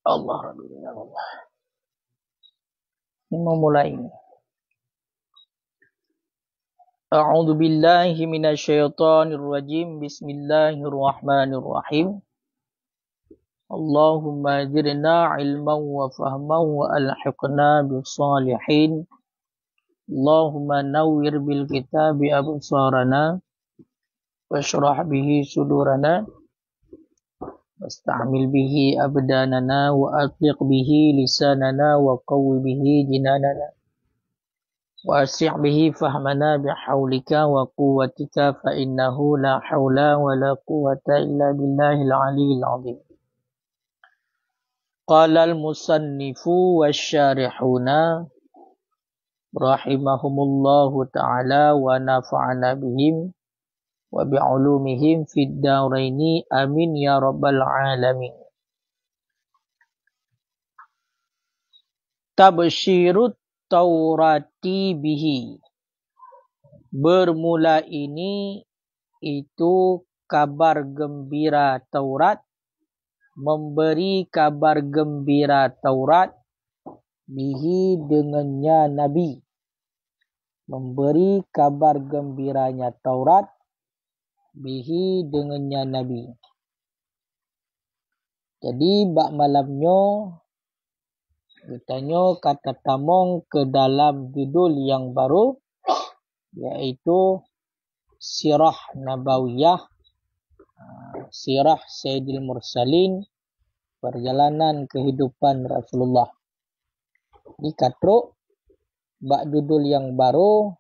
Allah. Ini memulai. A'udzu billahi minasyaitonir rajim. Bismillahirrahmanirrahim. Allahumma zidna ilman wa fahman wa alhiqna bis salihin. Allahumma nawwir bil kitabi absarana washrah bihi sudurana wasta'mil bihi abdanana wa atliq bihi lisanana wa qawwi bihi jinanana wa asri' bihi fahmana bihawlika wa quwwatika fa innahu la hawla wa la quwwata illa billahil aliyyil azim. Qala al-musannifu wasyarihuna rahimahumullahu ta'ala wa nafa'ana bihim wa bi'ulumihim fid daraini amin ya rabbal alamin. Tabsyirut Taurati bihi. Bermula ini itu kabar gembira Taurat, memberi kabar gembira Taurat bihi dengannya Nabi. Memberi kabar gembiranya Taurat bihi dengannya Nabi. Jadi bak malamnya katanya kata tamong ke dalam judul yang baru, yaitu Sirah Nabawiyah, Sirah Sayyidil Mursalin, perjalanan kehidupan Rasulullah. Ini katruk bak judul yang baru,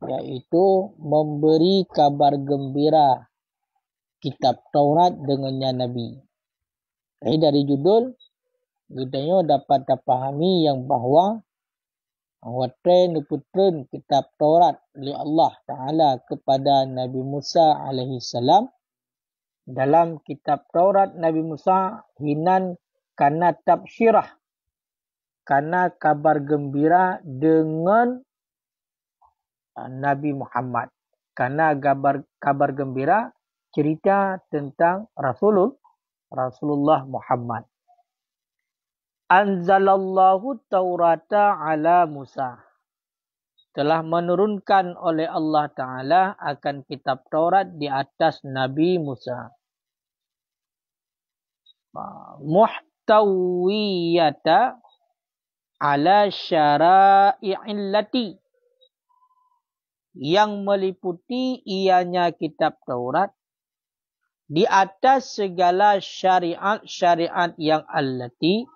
yaitu memberi kabar gembira kitab Taurat dengannya Nabi. Jadi dari judul kita dapat dipahami yang bahawa tren putren kitab Taurat oleh Allah Ta'ala kepada Nabi Musa alaihi salam. Dalam kitab Taurat Nabi Musa hinan kana tabsyirah, kana kabar gembira dengan Nabi Muhammad. Kana kabar gembira cerita tentang Rasulullah Muhammad. Anzalallahu Taurata ala Musa. Telah menurunkan oleh Allah Ta'ala akan kitab Taurat di atas Nabi Musa. Muhtawiyata ala syara'i'illati. Yang meliputi ianya kitab Taurat di atas segala syariat-syariat yang allati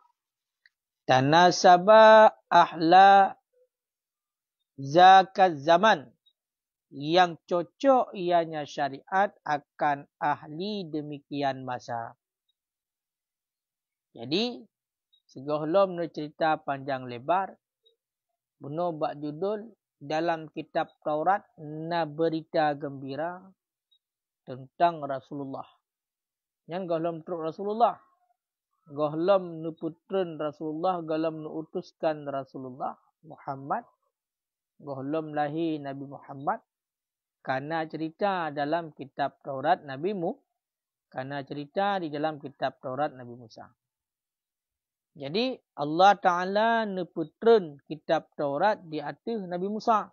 tanasaba ahla zakat zaman, yang cocok ianya syariat akan ahli demikian masa. Jadi sebelum cerita panjang lebar, bunuh bak judul dalam kitab Taurat na berita gembira tentang Rasulullah. Yang golom truk Rasulullah. Gohlom nu putren Rasulullah, gohlom nu utuskan Rasulullah Muhammad, gohlom lahir Nabi Muhammad, karena cerita dalam kitab Taurat Nabi karena cerita di dalam kitab Taurat Nabi Musa. Jadi Allah Ta'ala nu putren kitab Taurat di atas Nabi Musa.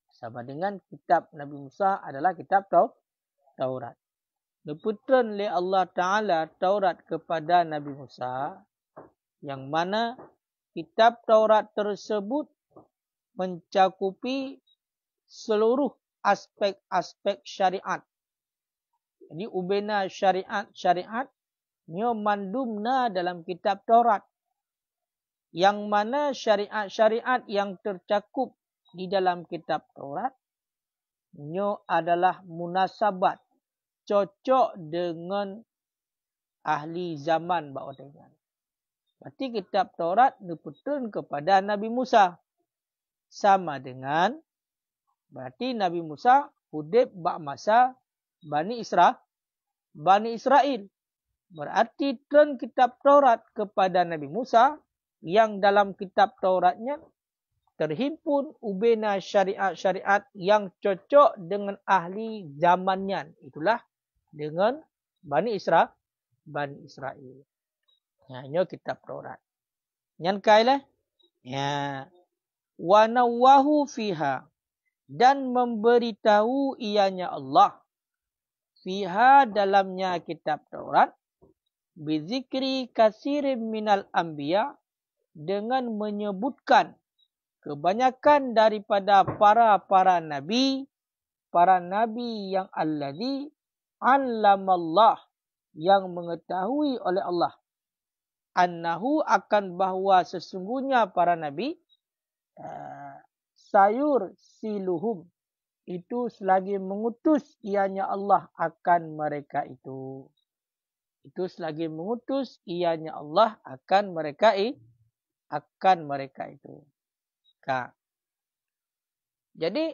Sama dengan kitab Nabi Musa adalah kitab Taurat. Diputran oleh Allah Ta'ala Taurat kepada Nabi Musa, yang mana kitab Taurat tersebut mencakupi seluruh aspek-aspek syariat. Jadi ubena syariat nyo mandumna dalam kitab Taurat. Yang mana syariat-syariat yang tercakup di dalam kitab Taurat nyo adalah munasabat, cocok dengan ahli zaman bawatanya. Berarti kitab Taurat diputun kepada Nabi Musa. Sama dengan berarti Nabi Musa hidup bak masa Bani Israel. Berarti tren kitab Taurat kepada Nabi Musa, yang dalam kitab Tauratnya terhimpun ubena syariat-syariat yang cocok dengan ahli zamannya. Itulah dengan Bani Israel. Nyo kitab Taurat. Nyan kailah. Ya. Wa nawahu fiha. Dan memberitahu ianya Allah. Fiha dalamnya kitab Taurat. Bizikri kasirin minal anbiya. Dengan menyebutkan kebanyakan daripada para nabi. Para nabi yang alladhi allamallah. Yang mengetahui oleh Allah. Annahu akan bahawa sesungguhnya para nabi. Sayur siluhum. Itu selagi mengutus ianya Allah akan mereka itu. Itu selagi mengutus ianya Allah akan mereka itu. Jadi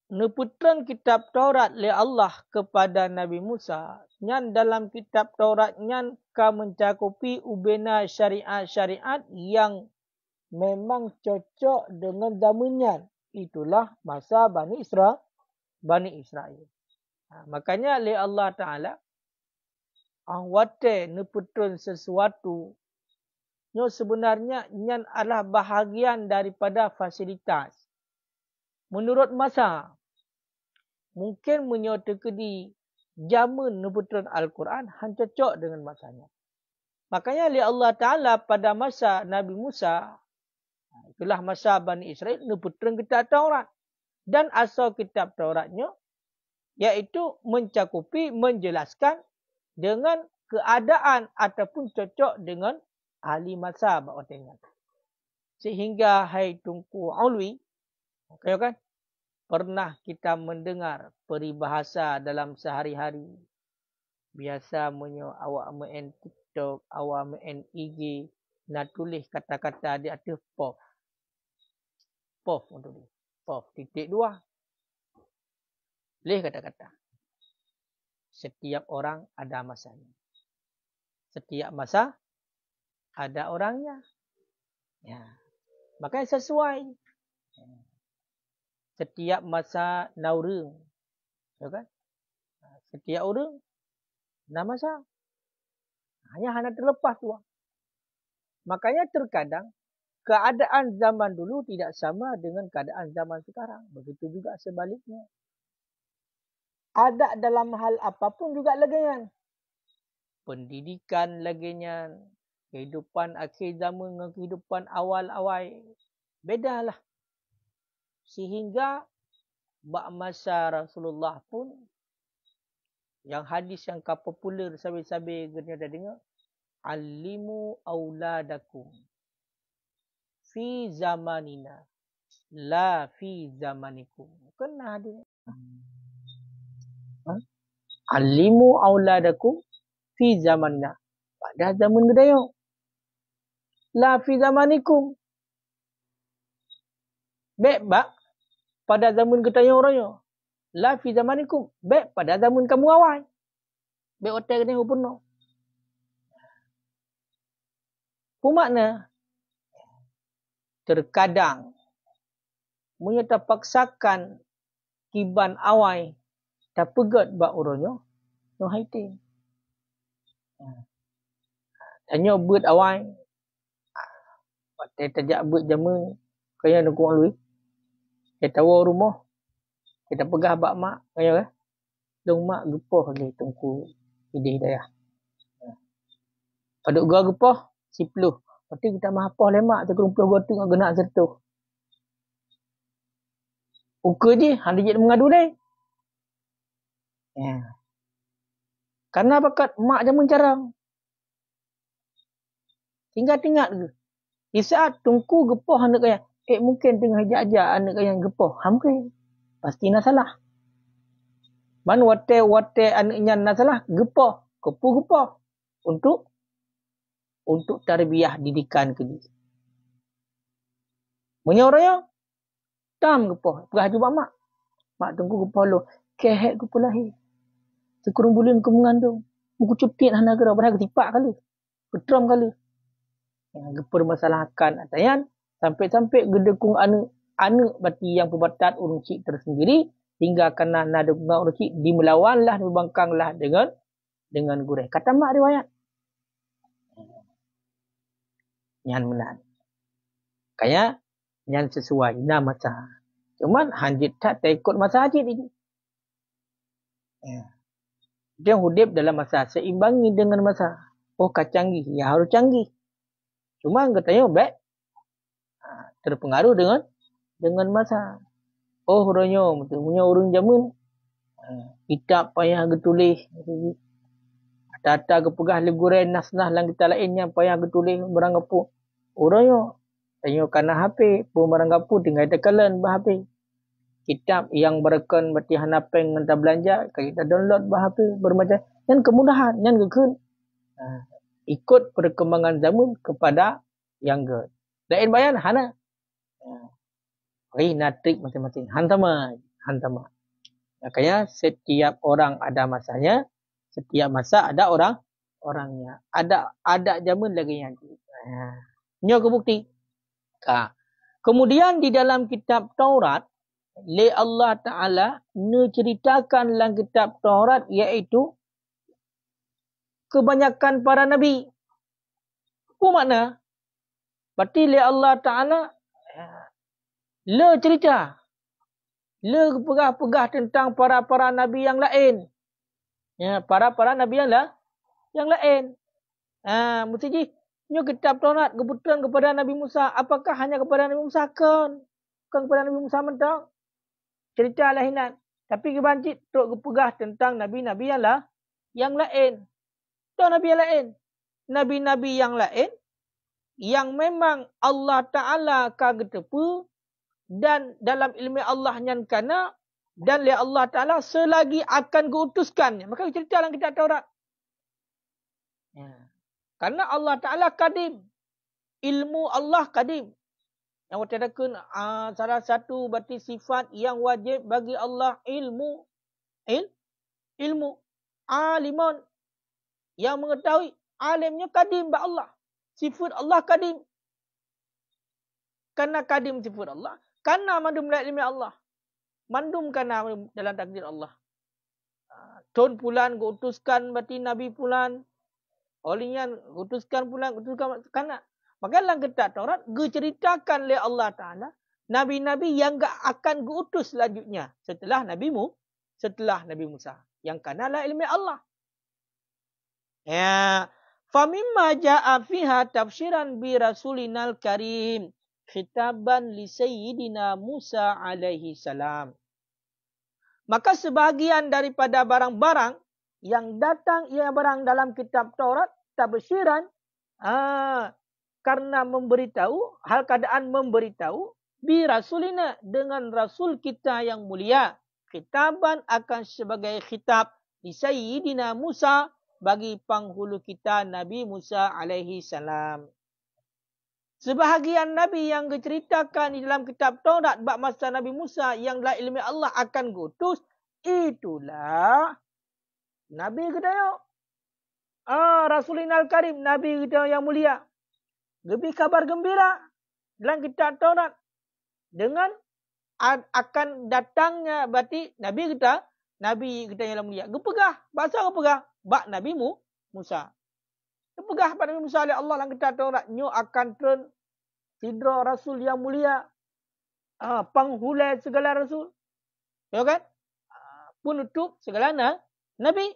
neputran kitab Taurat oleh Allah kepada Nabi Musa. Nyan dalam kitab Taurat nyan ka mencakupi ubena syariat-syariat yang memang cocok dengan zamannya. Itulah masa Bani Israel. Makanya oleh Allah Ta'ala wate neputun sesuatu nyo sebenarnya nyan adalah bahagian daripada fasilitas. Menurut masa mungkin menyotekedi zaman neputun Al-Quran han cocok dengan masanya. Makanya oleh Allah Ta'ala pada masa Nabi Musa, itulah masa Bani Israel, neputun kitab Taurat. Dan asal kitab Tauratnya, iaitu mencakupi, menjelaskan dengan keadaan ataupun cocok dengan ahli masa. Sehingga hai Tunku Ulwi, kan, pernah kita mendengar peribahasa dalam sehari-hari. Biasa awak main TikTok, awak main IG, nak tulis kata-kata di atas POF. POF untuk dia. POF titik 2. Tulis kata-kata. Setiap orang ada masanya. Setiap masa ada orangnya. Ya. Makanya sesuai. Setiap masa naurung. Kan? Setiap orang nak masa. Hanya terlepas tu. Makanya terkadang keadaan zaman dulu tidak sama dengan keadaan zaman sekarang. Begitu juga sebaliknya. Ada dalam hal apapun juga lagian. Pendidikan lagian. Kehidupan akhir zaman dengan kehidupan awal-awal. Bedalah. Sehingga bak masa Rasulullah pun yang hadis yang popular sabi-sabi kita dah dengar, alimu auladakum fi zamanina la fi zamanikum. Kena hadis. Alimu auladakum fi zamanina. Pada zaman gedayo. La fi zamanikum. Baik bak pada zaman gedayo orangnya. La fi zamanikum. Baik pada zaman kamu awal. Baik hotel ni pun no. Pumakna terkadang menyata paksakan kiban awal tak pegat bak orangnya no haitin. Tanya buat awal. Hotel tajak buat jamu kaya nak kuang lui. Kita tahu rumah. Kita pegah bak mak. Kaya kan? Dong mak gepoh lagi tungku ide hidayah. Pada gua gepoh, 10. Berarti kita mahapah lemak. Kita kumpul gua tu dengan genak sertuh. Uka je. Hanya je mengadu ni. Ya. Karena bakat mak jaman carang. Tinggal-tinggal ke. Di saat tungku gepoh anak kaya. Mungkin tengah ajak-ajak anak kaya yang gepoh. Mungkin. Pasti nak salah. Man wate anaknya nak salah. Gepoh. Gepoh. Untuk tarbiyah didikan ke dia. Menyoraya. Tam gepoh. Perah jumpa mak. Mak tunggu gepoh lo. Kehek gepoh lahir. Sekurang bulan ke mengandung. Muku cutit hana kera. Padahal ketipak kali. Ketram kali. Gepoh masalahkan. Atayan. Sampai-sampai gedekung anak berarti yang perbatat urung cik tersendiri. Hingga kena nada urung cik. Dimelawanlah, dibangkanglah dengan gurih. Kata mak riwayat. Nyan menan. Kaya nyan sesuai na masa. Cuman hanjit tak ikut masa hajit ini. Dia hudip dalam masa seimbangi dengan masa. Oh canggih, ya harus canggih. Cuma katanya baik terpengaruh dengan masa. Oh ronyo, punya urung jamun. Kitab payah getulis. Tata kepegah leguren nasnah lang kita lainnya payah getulis barang gapo. Oroyo. Tanyo kana HP pun barang gapo tinggal tekalan bah HP. Kitab yang berken berarti hanapeng ngenta belanja kita download bah HP bermacam yang kemudahan yang gekun. Ikut perkembangan zaman kepada yang ge. Lain bayan hana. Natrik masing-masing hantama. Makanya setiap orang ada masanya, setiap masa ada orangnya. Ada zaman lagi yang nyo kebukti. Kemudian di dalam kitab Taurat, le Allah Ta'ala menceritakan dalam kitab Taurat iaitu kebanyakan para nabi. Apa makna? Berarti le Allah Ta'ala le cerita. Le pegah-pegah tentang para nabi yang lain. Ya, para nabi yang lain. Mesti nyo kitab Taurat kebutuhan kepada Nabi Musa. Apakah hanya kepada Nabi Musa? Bukan kepada Nabi Musa mentang. Cerita lahinan. Tapi kebancit tok kepegah tentang nabi-nabi yang lain. Tok nabi yang lain. Nabi-nabi yang lain yang memang Allah Ta'ala kagetepu dan dalam ilmu Allah nyankana dan oleh Allah Ta'ala selagi akan diutuskannya. Maka cerita dalam kitab Taurat. Karena Allah Ta'ala kadim. Ilmu Allah kadim. Yang bertadakan salah satu berarti sifat yang wajib bagi Allah ilmu. Ilmu. Alimun. Yang mengetahui alimnya kadim bagi Allah. Sifat Allah kadim. Karena kadim sifat Allah. Karena mandum dalam ilmu Allah. Mandum karena dalam takdir Allah. Tun pulan diutuskan berarti Nabi pulan. Olehnya utuskan karena maka dalam kitab Taurat diceritakan oleh Allah Ta'ala nabi-nabi yang akan diutus selanjutnya setelah Nabi Musa yang kanalah ilmu Allah. Ya, famimma jaa fiha tafsiran bi rasulinal karim khitaban li sayyidina Musa alaihi salam. Maka sebahagian daripada barang-barang yang datang ia barang dalam kitab Taurat tabsyiran karena memberitahu hal keadaan memberitahu bi rasulina dengan rasul kita yang mulia khitaban akan sebagai khitab di sayyidina Musa bagi penghulu kita Nabi Musa alaihi salam. Sebahagian nabi yang diceritakan di dalam kitab Taurat bab masa Nabi Musa yang dalam ilmu Allah akan diutus itulah Nabi kita yo. Rasulinal Karim, Nabi kita yang mulia. Lebih kabar gembira dalam kitab Taurat dengan akan datangnya berarti Nabi kita yang mulia. Gepegah, bahasa gepegah bak Nabi Musa. Gepegah pada Nabi Musa oleh Allah dalam kitab Taurat nyo akan turun sidra rasul yang mulia. Penghulai segala rasul. Ya kan? Penutup segala nabi.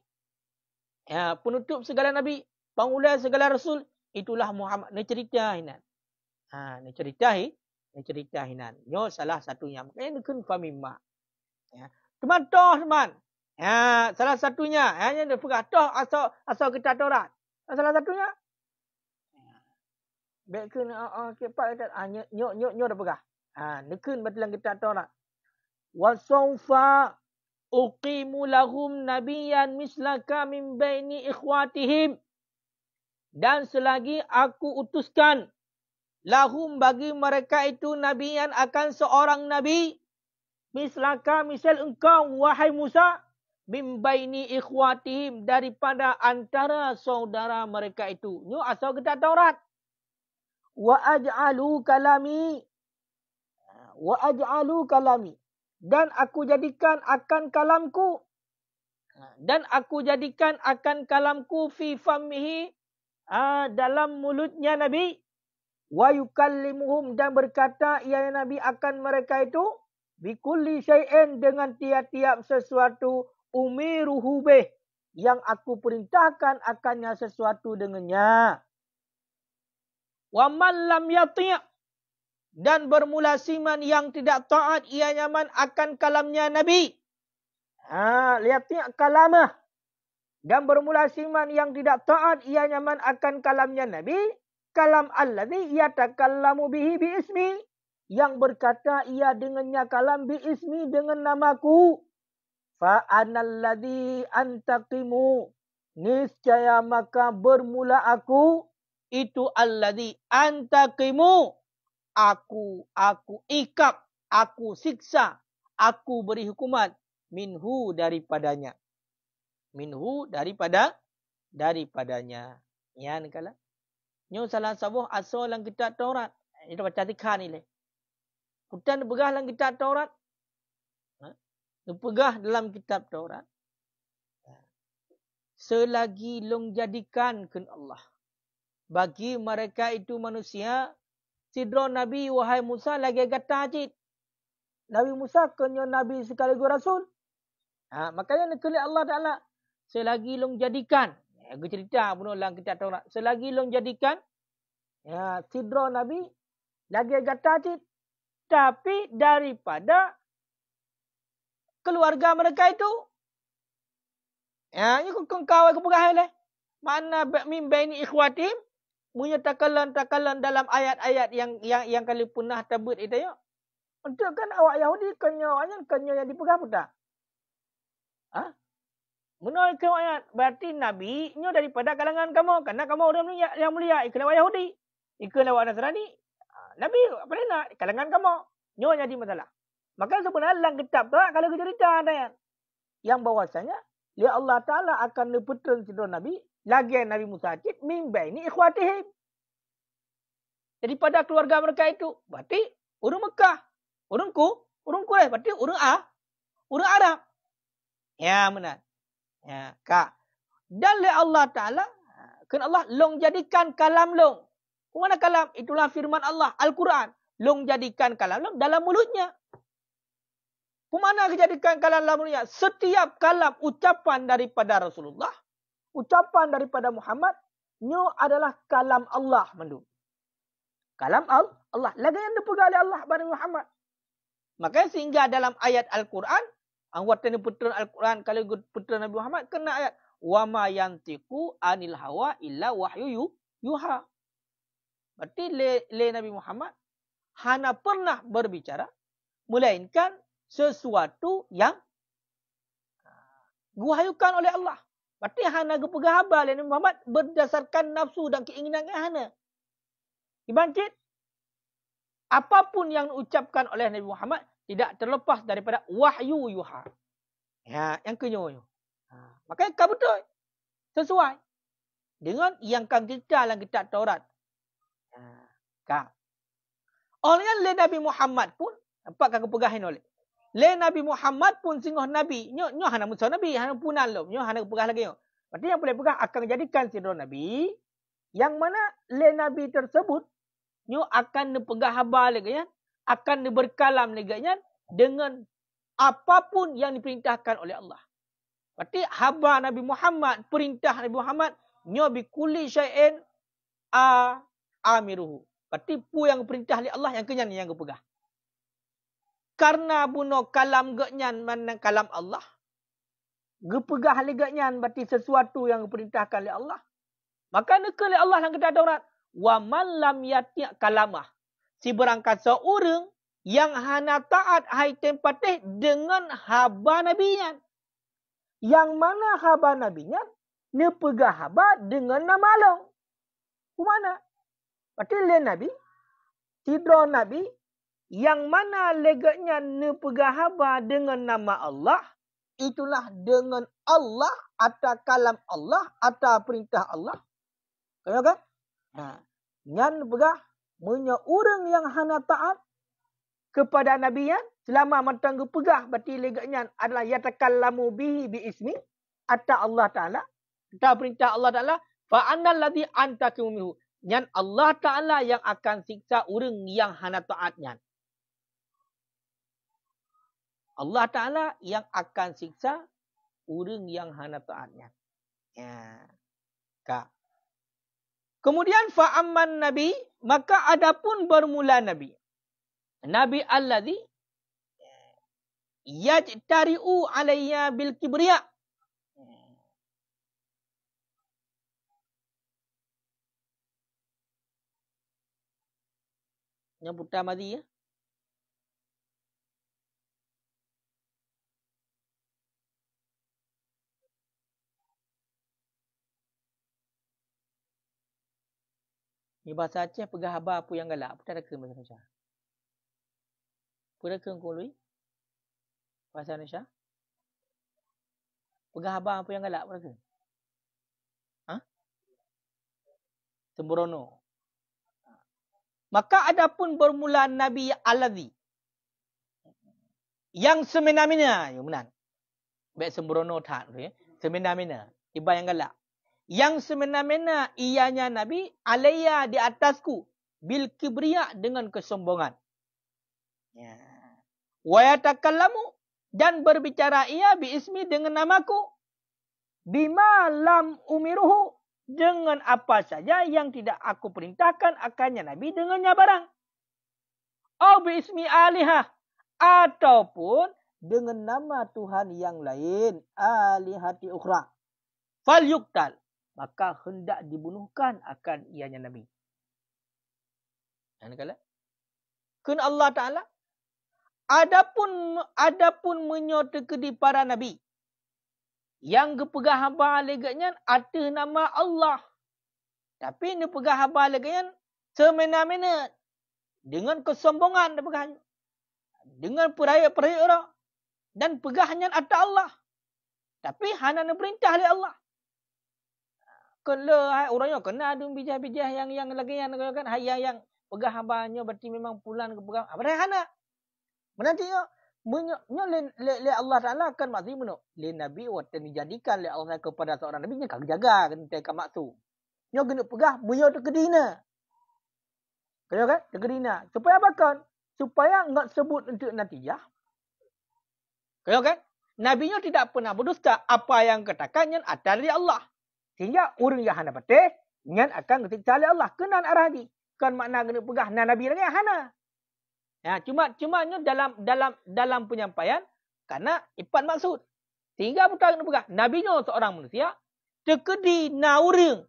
Ya, penutup segala nabi, pengulai segala rasul, itulah Muhammad. Ni cerita hinan. Ni cerita hinan. Nyo salah satunya. Makanya ni kun famimma. Ya. Teman toh teman. Ya, salah satunya. Ya, ni pegah toh asal kita Taurat. Salah satunya. Baik kun kepak kita nyo dah pegah. Ni kun dalam kita Taurat. Wa sawfa uqimu lahum nabiyan mislaka min baini ikhwatihim. Dan selagi aku utuskan lahum bagi mereka itu nabiyan akan seorang nabi. Mislaka misal engkau wahai Musa. Min baini ikhwatihim daripada antara saudara mereka itu. Ini asal kita Taurat. Wa aj'alu kalami. Dan aku jadikan akan kalamku. fi famihi dalam mulutnya Nabi. Wa yukallimuhum, dan berkata ia Nabi akan mereka itu bikulli syai'in, dengan tiap-tiap sesuatu umiruhu bih, yang aku perintahkan akannya sesuatu dengannya. Wa man lam yati', dan bermula siman yang tidak taat ia nyaman akan kalamnya Nabi. Lihat kalamah. Dan bermula siman yang tidak taat ia nyaman akan kalamnya Nabi. Kalam alladhi yatakallamu bihi bi ismi, yang berkata ia dengannya kalam bi ismi, dengan namaku. Fa analladhi antaqimu, niscaya maka bermula aku, itu alladhi antaqimu, aku ikap, aku siksa, aku beri hukuman, minhu, daripadanya. Minhu, daripadanya. Ya, ni kala. Nyo salah sabuh asal lang kitab Taurat. Itu baca tikha ni le. Hutan begah lang kitab Taurat. Pegah dalam kitab Taurat. Selagi long jadikan ke Allah bagi mereka itu manusia, sidro Nabi wahai Musa lagi kata ajit. Nabi Musa kenyo Nabi sekaligus Rasul. Makanya nekali Allah Ta'ala. Selagi long jadikan. Aku cerita pun dalam kitab Taurat. Selagi long jadikan. Sidro Nabi lagi kata ajit. Tapi daripada keluarga mereka itu. Ini kau pegah lah. Mana mimba ini ikhwatim. Punya takalan dalam ayat-ayat yang kali punah tabut itu ya. Untuk kan awak Yahudi kenyo yang dipegah pun tak? Menurut ayat berarti Nabi nyo daripada kalangan kamu, karena kamu orang yang mulia. Ikut awak Yahudi, ikut awak Nasrani. Nabi apa nak kalangan kamu nyo jadi masalah. Maka sebenarnya dalam kitab tu kalau cerita ada yang bahwasanya ya Allah Ta'ala akan neputun sidro Nabi lagi Nabi Musa cik mimba ini ikhwatihim. Daripada keluarga mereka itu. Berarti orang Mekah. Orang Quraisy. Berarti orang Arab. Ya benar. Ya, Kak. Dan oleh Allah Ta'ala. Kan Allah long jadikan kalam long. Mana kalam? Itulah firman Allah. Al-Quran. Long jadikan kalam long dalam mulutnya. Kemana kejadikan kalam dalam mulutnya? Setiap kalam ucapan daripada Rasulullah. Ucapan daripada Muhammad. Nyo adalah kalam Allah. Mandu. Kalam Allah. Lagi yang dipegang oleh Allah pada Muhammad. Makanya sehingga dalam ayat Al-Quran. Anggota putra Al-Quran. Kalau putra Nabi Muhammad. Kena ayat. Wa ma yantiqu anil hawa illa wahyu yuha. Berarti le Nabi Muhammad. Hana pernah berbicara. Melainkan sesuatu yang diwahyukan oleh Allah. Berarti hana gepegah habar Nabi Muhammad berdasarkan nafsu dan keinginan hana. Dibancit. Apapun yang diucapkan oleh Nabi Muhammad tidak terlepas daripada wahyu yuha. Ya, yang kenyo. Makanya kau betul. Sesuai dengan yang kau cerita dalam kitab Taurat. Kau. Oleh Nabi Muhammad pun nampak kau pegahin oleh. Le Nabi Muhammad pun singoh Nabi. Nyo hana musuh Nabi. Hana punan lo. Nyo hana pegah lagi. Berarti yang boleh pegah akan jadikan sidro Nabi. Yang mana le Nabi tersebut. Nyo akan pegah habar lagi. Akan berkalam lagi. Dengan apapun yang diperintahkan oleh Allah. Berarti habar Nabi Muhammad. Perintah Nabi Muhammad. Nyo bikuli syai'in amiruhu. Berarti pu yang perintah oleh Allah. Yang kenyan yang pegah. Karena bunuh kalam genyan mana kalam Allah. Gepegah legatnyan berarti sesuatu yang diperintahkan oleh Allah. Maka nekal oleh Allah yang kita Taurat. Wa man lam yati' kalamah. Si berangkat seorang yang hana taat hai tempatih dengan haba nabinya. Yang mana haba nabinya nepegah haba dengan nama Allah. Kumana? Berarti le Nabi, sidro Nabi, yang mana leganya nepegah haba dengan nama Allah, itulah dengan Allah atau kalam Allah atau perintah Allah. Kaya kan? Nyan pegah punya orang yang hana taat kepada Nabi yan, selama matang pegah berarti leganya adalah yatakallamu bihi bi ismi atau Allah Ta'ala, atau perintah Allah Ta'ala, fa annal ladzi antakimu minhu. Nyan Allah Ta'ala yang akan siksa orang yang hana taatnya. Allah Ta'ala yang akan siksa orang yang hana taatnya. Ya. Kak. Kemudian fa'amman Nabi, maka adapun bermula Nabi. Nabi alladhi yajtari'u alayya bil kibriya. Yang pertama tadi ya. Ni bahasa Aceh pegah haba apa yang galak. Apa tak ada bahasa Indonesia? Apa ada kului? Bahasa Indonesia? Pegah haba apa yang galak? Apa ada? Ha? Sembrono. Maka adapun bermula Nabi Alladhi. Yang semena-mena. Yang benar. Baik sembrono tak. Semena-mena. Tiba yang galak. Yang semena-mena ianya Nabi alayya di atasku bil kibriya dengan kesombongan. Ya. Wa yatakallamu dan berbicara ia bi ismi dengan namaku bima lam umiruhu dengan apa saja yang tidak aku perintahkan akannya Nabi dengannya barang. Au bi ismi alihah ataupun dengan nama Tuhan yang lain alihati ukhra. Fal yuqtal maka hendak dibunuhkan akan ianya Nabi. Dan kala kun Allah Taala adapun menyertai di para nabi yang gepegah haba leganya atas nama Allah. Tapi ni pegah haba leganya semena-mena dengan kesombongan dia pegah. Dengan peraya-peraya orang dan pegahnya atas Allah. Tapi hana perintah oleh Allah. Kena orangnya kena ada bijah-bijah yang lagi kan yang pegah habanya berarti memang pulan ke pegah. Apa dah hana? Menantinya le Allah Taala akan maksud meno. Le nabi waktu dijadikan le Allah kepada seorang nabi nya kag jaga kan teka maksud. Nyo kena pegah munyo tekedina. Kaya kan? Tekedina. Supaya apa kan? Supaya enggak sebut untuk natijah. Kaya kan? Nabi nya tidak pernah berdusta apa yang katakannya ada dari Allah. Sehingga orang yang hana patih, ngan akan ketika oleh Allah. Kenan arah di. Kan makna kena pegah. Nah Nabi lagi hana. Ya, cuma dalam penyampaian. Karena ipat maksud. Sehingga bukan kena pegah. Nabi nya seorang manusia. Tekedi na orang.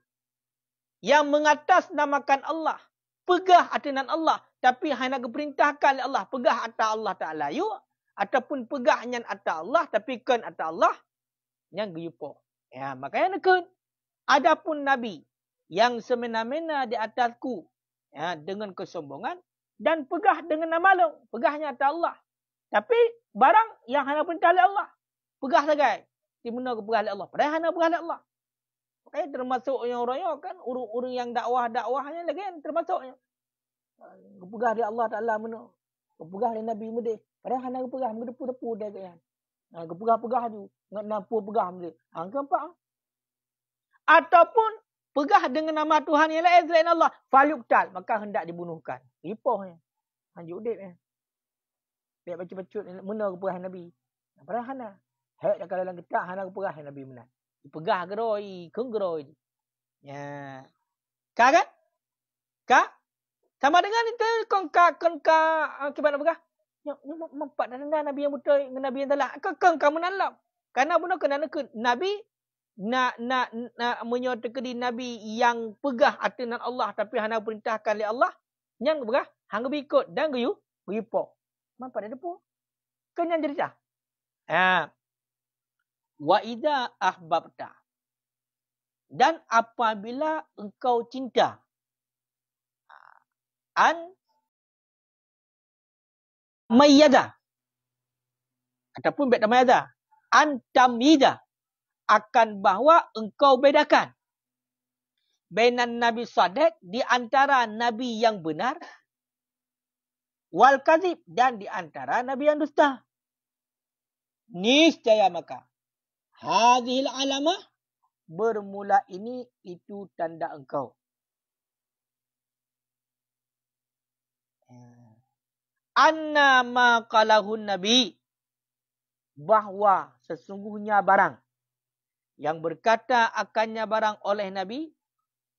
Yang mengatasnamakan Allah. Pegah atanan Allah. Tapi hana keperintahkan oleh Allah. Pegah atas Allah Ta'ala yuk. Ataupun pegahnya atas Allah. Tapi kan atas Allah. Yang geyupo. Ya, makanya nekun. Adapun Nabi yang semena-mena di atasku ya, dengan kesombongan dan pegah dengan nama Allah. Pegahnya atas Allah. Tapi barang yang hanya perintah oleh Allah. Pegah sagai. Di mana ke pegah oleh Allah. Padahal hanya pegah oleh Allah. Makanya termasuk yang orang kan. Orang yang dakwah-dakwahnya lagi kan termasuknya. Pegah di Allah Ta'ala mana. Pegah di Nabi Mudih. Padahal hanya pegah. Mengedepu-depu dia kan. Pegah-pegah tu. Nampu pegah Mudih. Kenapa? Ataupun pegah dengan nama Tuhan yang lain selain Allah. Falyuktal. Maka hendak dibunuhkan. Ripohnya. Hanjuk udip. Biar baca-bacut. Mana kepegah Nabi. Padahal hana. Hek kalau dalam kitab. Hana kepegah Nabi benar. Pegah geroi. Kenggeroi. Ya. Kak kan? Kak? Sama dengan itu. Kengka. Kibat pegah. Mempat dan Nabi yang betul. Nabi yang telah. Kekeng kamu nalam. Karena benar kena Nabi. Nak menyertai Nabi yang pegah atanan Allah tapi hana perintahkan oleh Allah yang pegah hang berikut dan guyupo mampu ada depo kenyan jadi dah wa idza ahbabta dan apabila engkau cinta an mayyada ataupun beda mayyada an tamida akan bahawa engkau bedakan bainan Nabi Sadiq di antara Nabi yang benar wal kadzib dan di antara Nabi yang dusta. Niscaya maka hadhil alamah bermula ini itu tanda engkau. Anna ma qalahun nabi. Bahawa sesungguhnya barang yang berkata akannya barang oleh Nabi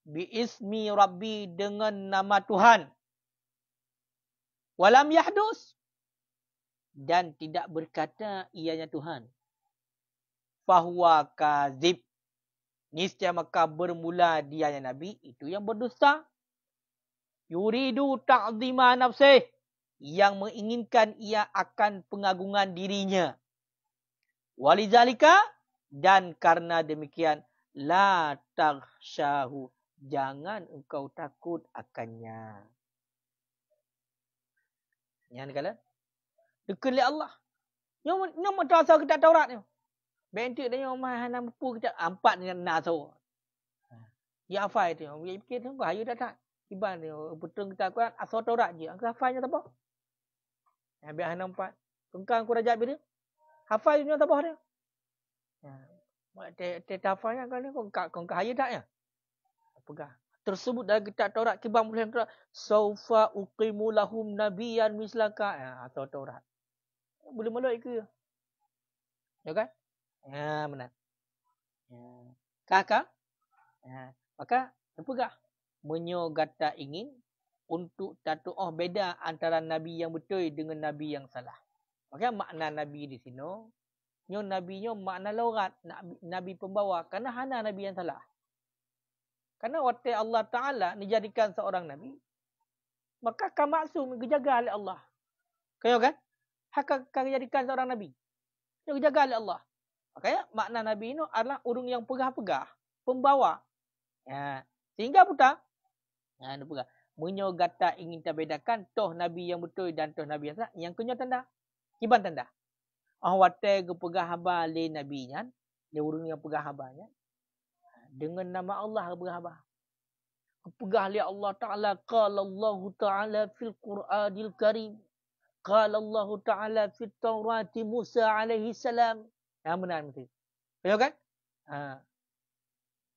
biismi Rabbi dengan nama Tuhan. Walam yahdus dan tidak berkata ianya Tuhan. Fahuwa kazib. Niscaya maka bermula dianya Nabi itu yang berdusta. Yuridu ta'zima nafsih. Yang menginginkan ia akan pengagungan dirinya. Walizalika dan karena demikian la taghshahu. Jangan engkau takut akannya. Yang kala dekat Allah. Nyom terasa kita Taurat ni. Bentuk dia mah hana mampu kita empat dengan naso. Ya hafal tu. Dia fikir tu bahaya dah tak. Iban dia betul kita Quran asal Taurat je. Angka hafalnya tak apa. Habis hana empat. Tengkang ku rajab dia. Hafal dia tak apa dia. Hafalnya kan ni kau kaya tak ya? Pegang. Tersebut dalam kitab Taurat kibang boleh Taurat. Saufa uqimu lahum nabiyyan mislaka. Asal Taurat. Boleh meluk ke? Ya kan? Ya, benar. Ya. Kakak. Ya. Maka, apakah? Menyogata ingin untuk tatu'ah beda antara Nabi yang betul dengan Nabi yang salah. Maka makna Nabi di sini, Nabi makna laurat, Nabi pembawa. Kerana hana Nabi yang salah. Kerana waktu Allah Ta'ala dijadikan seorang Nabi, maka akan maksum dijaga oleh Allah. Kaya kan? Akan dijadikan seorang Nabi. Yang dijaga oleh Allah. Makanya makna Nabi ini adalah orang yang pegah-pegah. Pembawa. Ya. Sehingga pula. Menyogata ingin terbedakan. Toh Nabi yang betul dan toh Nabi yang salah. Yang punya tanda. Kiban tanda. Watai pegah haba le Nabi nya. Dia orang yang pegah habanya. Dengan nama Allah pegah haba. Pegah li Allah Ta'ala. Qala Allah Ta'ala fil Qur'anil Karim. Qala Allah Ta'ala fil Taurati Musa alaihi salam. Yang benar mesti. Betul kan?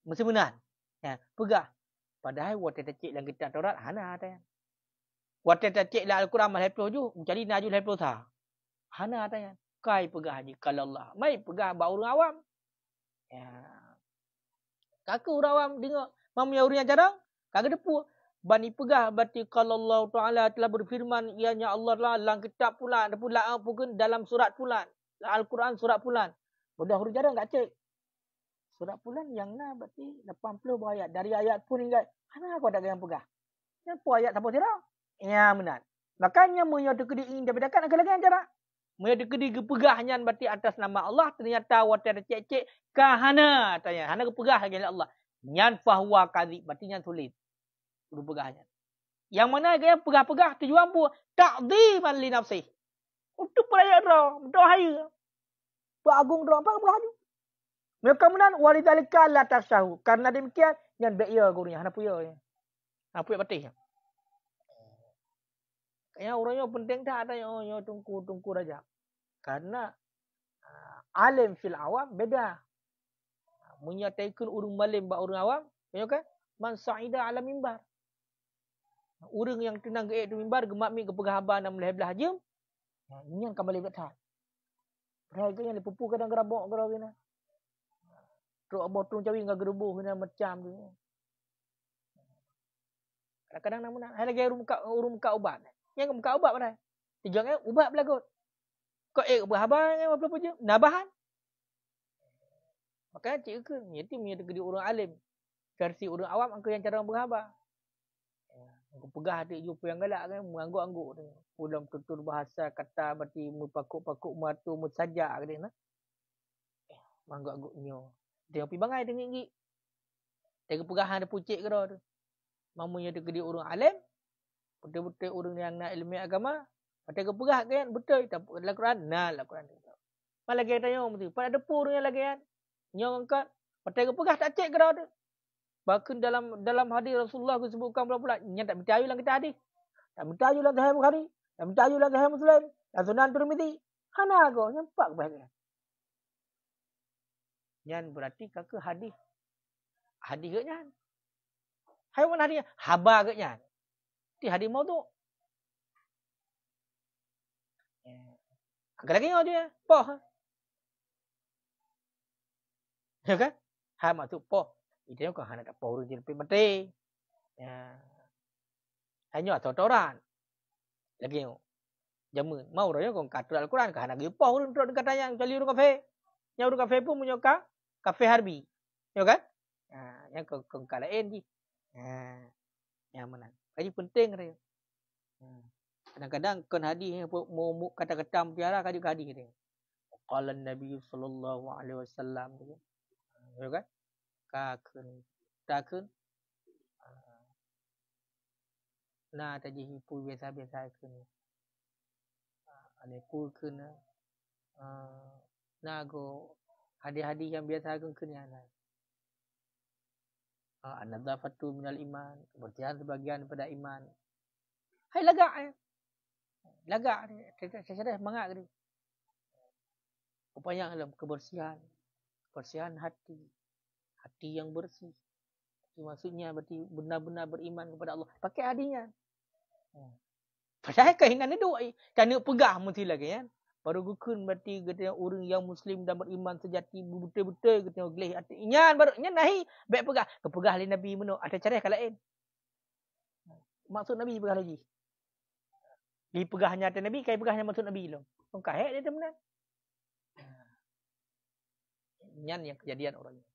Mesti benar. Ya, pegah. Padahal waktu tak cik dalam kitab Taurat, hana ada yang. Waktu tak cik dalam Al-Quran malah hafal ju, jadi najul hafal sah. Hana ada yang. Kai pegah haji. Kalau Allah. Mai pegah bak orang awam. Ya. Kakak orang awam dengar. Mamu yang orang yang jarang. Kakak depu. Bani pegah berarti kalau Allah Ta'ala telah berfirman. Ianya Allah lah dalam kitab pulan. Pun dalam surat pulan. Al-Quran surat pulan. Mudah huruf jarang tak cek. Surat pulan yang na berarti 80 ayat. Dari ayat pun hingga. Mana aku ada yang pegah? Yang pun ayat tak apa sirah. Ya benar. Makanya menyatu kedi ingin dibedakan lagi yang cara. Menyatu kedi kepegahnya berarti atas nama Allah. Ternyata waktu ada cek-cek. Kahana. Tanya. Hana kepegah lagi Allah. Nyan fahuwa kadhib. Berarti nyan sulit. Huruf pegahnya. Yang mana yang pegah-pegah tujuan pun. Ta'ziman li nafsih. Untuk perayaan roh. Dohaya. Beragung roh. Apa berhaju? Mereka menang. Walidhalika la takshahu. Karena demikian. Yang baik ya gurunya. Hana puya. Hana puya batih. Kayaknya orangnya penting tak ada yang tungku raja. Karena alim fil awam beda. Menyatakan orang malim bak orang awam. Kan? Man sa'ida ala mimbar. Orang yang tenang ke itu mimbar. Gemak mi ke pegahaban dan melih-belah jam. Ini yang kembali betul. Perhatikan yang dipupu kadang gerabok gerabok. Terus abah turun cawi dengan gerubuh macam tu. Kadang-kadang namun hai lagi urung muka ubat. Yang muka ubat pada. Tijangnya ubat belagut. Kau berhabar dengan apa je? Nabahan. Makanya cik ke nyati menyatakan orang alim. Versi orang awam angka yang cara berhabar. Aku pegah hati jumpa yang galak kan mengangguk-angguk tu. Pulang tutur bahasa kata berarti mupakuk-pakuk matu musajak kan. Mengangguk-angguknya. Dia pergi bangai dengan gigi. Dia kepegahan dia pucik ke tu. Mamanya dia kedi orang alim. Betul-betul orang yang nak ilmu agama. Dia kepegah kan. Betul. Dalam Quran. Nah, dalam Quran. Malah lagi tanya mesti. Pada depur yang lagi kan. Nyong angkat. Dia kepegah tak cek ke tu. Bahkan dalam hadis Rasulullah disebutkan pula. Yang tak percaya dalam kita hadis. Tak percaya dalam Sahih Bukhari. Tak percaya dalam Sahih Muslim. Dan Sunan Tirmizi. Hana aku. Nampak kebahagiaan. Yang berarti kakak hadis. Hadis ke nyan? Hai mana hadis? Habar ke nyan? Ti hadis mau tu. Agak lagi dia. Poh. Ya kan? Ha masuk poh. Itu kan hana tak poh urut lebih mati. Ya. Hanya totoran. Lagi jamun. Mau royo kon kata Al-Quran kan hana gi poh urut katanya kali urut kafe. Yang urut kafe pun punya kafe harbi. Ya kan? Yang kon kalain di. Yang mana? Kaji penting dia. Kadang-kadang kon hadis mau kata-kata piara kaji hadis dia. Qala Nabi sallallahu alaihi wasallam. Ya kan? Takun. Nah, tadi hipu biasa-biasa kun. Ane pu kun. Nago hadis-hadis yang biasa kun yana. An-nadzafatu minal iman, kebersihan sebagian daripada iman. Hai lagak eh. Lagak ni, saya semangat ni. Upaya dalam kebersihan hati. Hati yang bersih. Maksudnya berarti benar-benar beriman kepada Allah. Pakai hadinya. Padahal kainan itu kan nak pegah mesti lagi kan. Baru gukun berarti kita orang yang muslim dan beriman sejati betul-betul kita gelih hati. Inyan baru inyan nahi baik pegah. Kepegah oleh Nabi menuk ada cara yang lain. Maksud Nabi pegah lagi. Di pegahnya atas Nabi, kai pegahnya maksud Nabi lo. Kau kahek dia teman. Inyan yang kejadian orangnya.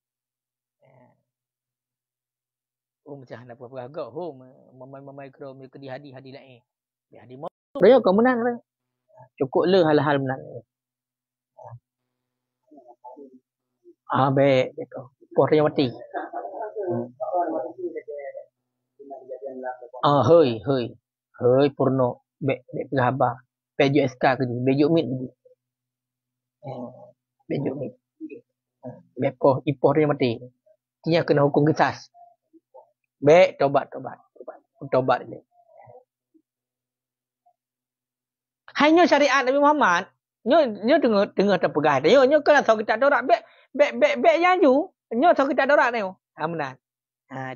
Macam nak pegah gak mamai kro me ke di hadi lain. Di hadi mau. Dia kau menang. Cukup le hal-hal menang. Baik betul. Poh yang mati. Hoi purno be pegahaba. Bejuk SK ke ni, bejuk mit ni. Bejuk mit. Bepoh ipoh yang mati. Dia kena hukum kisas. Baik tobat ni. Hanya syariat Nabi Muhammad, nyo dengar terpegah dia. Nyo kena tahu kita dorak be yang ju. Nyo tahu kita dorak ni. Benar.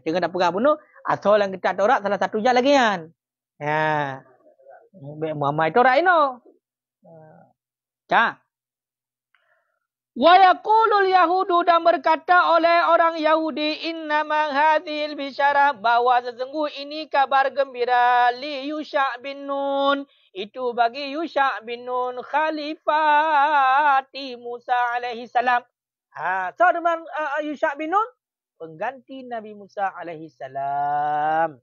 Jangan tak pegah pun asal yang kita dorak salah satu jalan lagi kan. Be Muhammad dorak ino. Wa yaqulul yahudu dan berkata oleh orang Yahudi innama hadhil bisyarah bahwa sesungguh ini kabar gembira li Yusha bin Nun itu bagi Yusha bin Nun khalifati Musa alaihi salam. Saudara Yusha bin Nun pengganti Nabi Musa alaihi salam.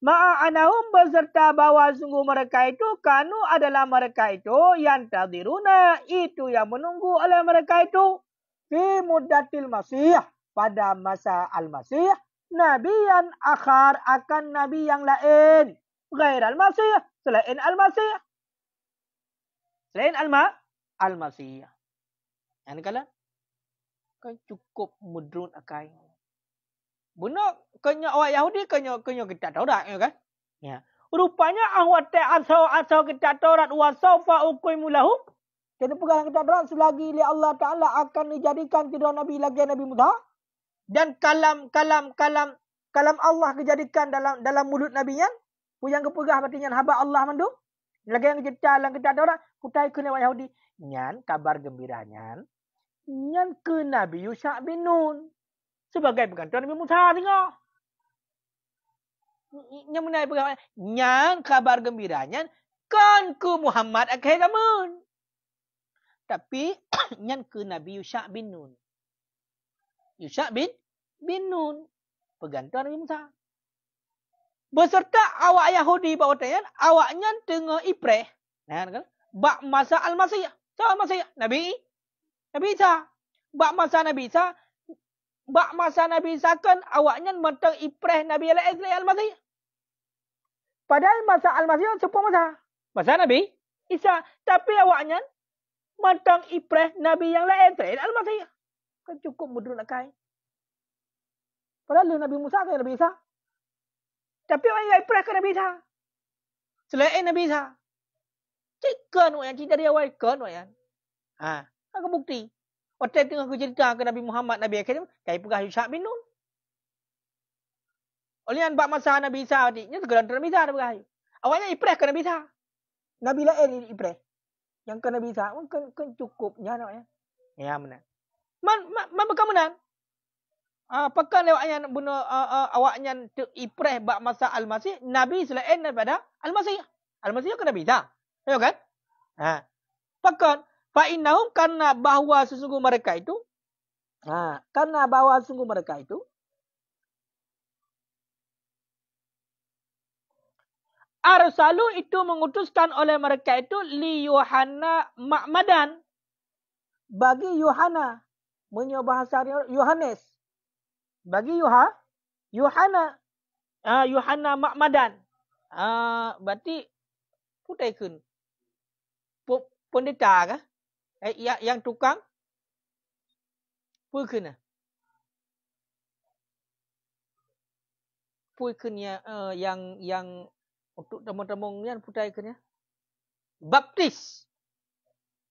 Ma'anahum beserta bahwa sungguh mereka itu kanu adalah mereka itu yang tadiruna itu yang menunggu oleh mereka itu fi muddatil masih pada masa al-masih nabiyan akhar akan nabi yang lain ghair al-masih selain al-masih al-masih yang kala kan cukup mudrun akai. Benar, kena orang Yahudi kena kita Taurat kan? Ya. Rupanya awat asal kita Taurat wa sawfa uqimu lahum. Kita pegang kita Taurat selagi Allah Taala akan dijadikan tidak nabi lagi Nabi Musa dan kalam Allah dijadikan dalam mulut nabinya. Yang kepegah berarti haba Allah mandu. Lagi yang kita Taurat kutai kena orang Yahudi. Nyan kabar gembiranya. Nyan ke Nabi Yusha bin Nun. Sebagai pengantar Nabi Musa tengok. Yang menaik pegang. Yang kabar gembiranya. Kan ke Muhammad akhir zaman. Tapi. Yang ke Nabi Yusha bin Nun. Yusha bin Nun. Pengantar Nabi Musa. Beserta awak Yahudi bahawa tanya. Awaknya tengah ipreh. Bak masa al-Masih. So al-Masih. Nabi Isa. Bak masa Nabi Isa. Bak masa Nabi Isa kan awaknya mentang ipreh Nabi Al-Masih. Padahal masa Al-Masih sepuluh masa Nabi Isa. Tapi awaknya mentang ipreh Nabi yang lain selain Al-Masih. Kan cukup mudrun akai. Padahal Nabi Musa kan Nabi Isa. Tapi orang yang ipreh kan Nabi Isa. Selain Nabi Isa. Cikan orang yang dari awal kan orang. Apa bukti? Waktu tengah aku cerita ke Nabi Muhammad, Nabi akhir kai pegah Yusha bin Nun. Oleh yang bak masa Nabi Isa tadi, nya segala Nabi Isa dah pegah. Awalnya ipreh ke Nabi Isa. Nabi lain ipreh. yang kan Nabi Isa kan cukupnya namanya. Ya benar. Man bagaimana? Apakah lewatnya bunuh awaknya ipreh bak masa Al-Masih Nabi selain daripada Al-Masih. Al-Masih kan Nabi Isa. Ya kan? Pakan fa innahum karena bahwa sesungguh mereka itu arsalu itu mengutuskan oleh mereka itu li Yohana Ma'madan bagi Yohana menyo bahasa Yohanes bagi Yohana Yohana Ma'madan berarti putaikun pendeta kah yang tukang puikun puikunnya yang untuk temu-temu ni putaikunnya baptis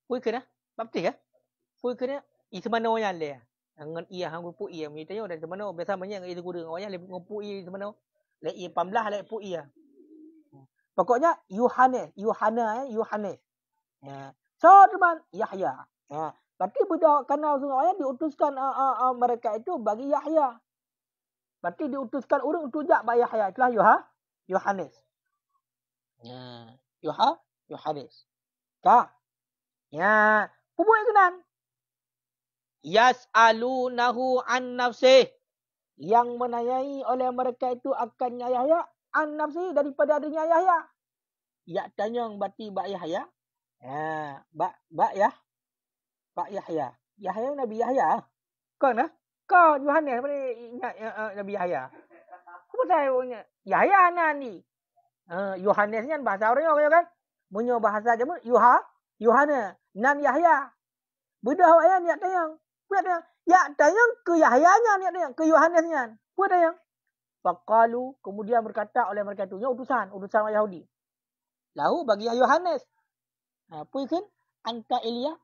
puikun baptis puikunnya itu mana yang le ngan ia hang pu ia mi tayo dan mana biasa banyak itu guru orang le pu ia itu mana le ia 15 le pu ia pokoknya Yohanes so teman Yahya berarti budak karena orang diutuskan mereka itu bagi Yahya berarti diutuskan orang untuk jak bagi Yahya itulah Yohanes Yohanes kah ya pupuk kenan yas'alunahu an nafsih yang menanyai oleh mereka itu akan Yahya an nafsih daripada adanya Yahya ya tanya berarti bak Yahya bak Yahya Nabi Yahya kan Yohanes Nabi Yahya apa saya punya Yahya nani Yohanes ni bahasa orang kan munyo bahasa jamu Yohana nan Yahya budak ayat ni tanya ya tayang ke Yahyanya ni tayang ke Yohanesnya. Apa tayang? Faqalu kemudian berkata oleh mereka itu utusan orang Yahudi. Lalu bagi Yohanes. Apa ikan? Anta Elia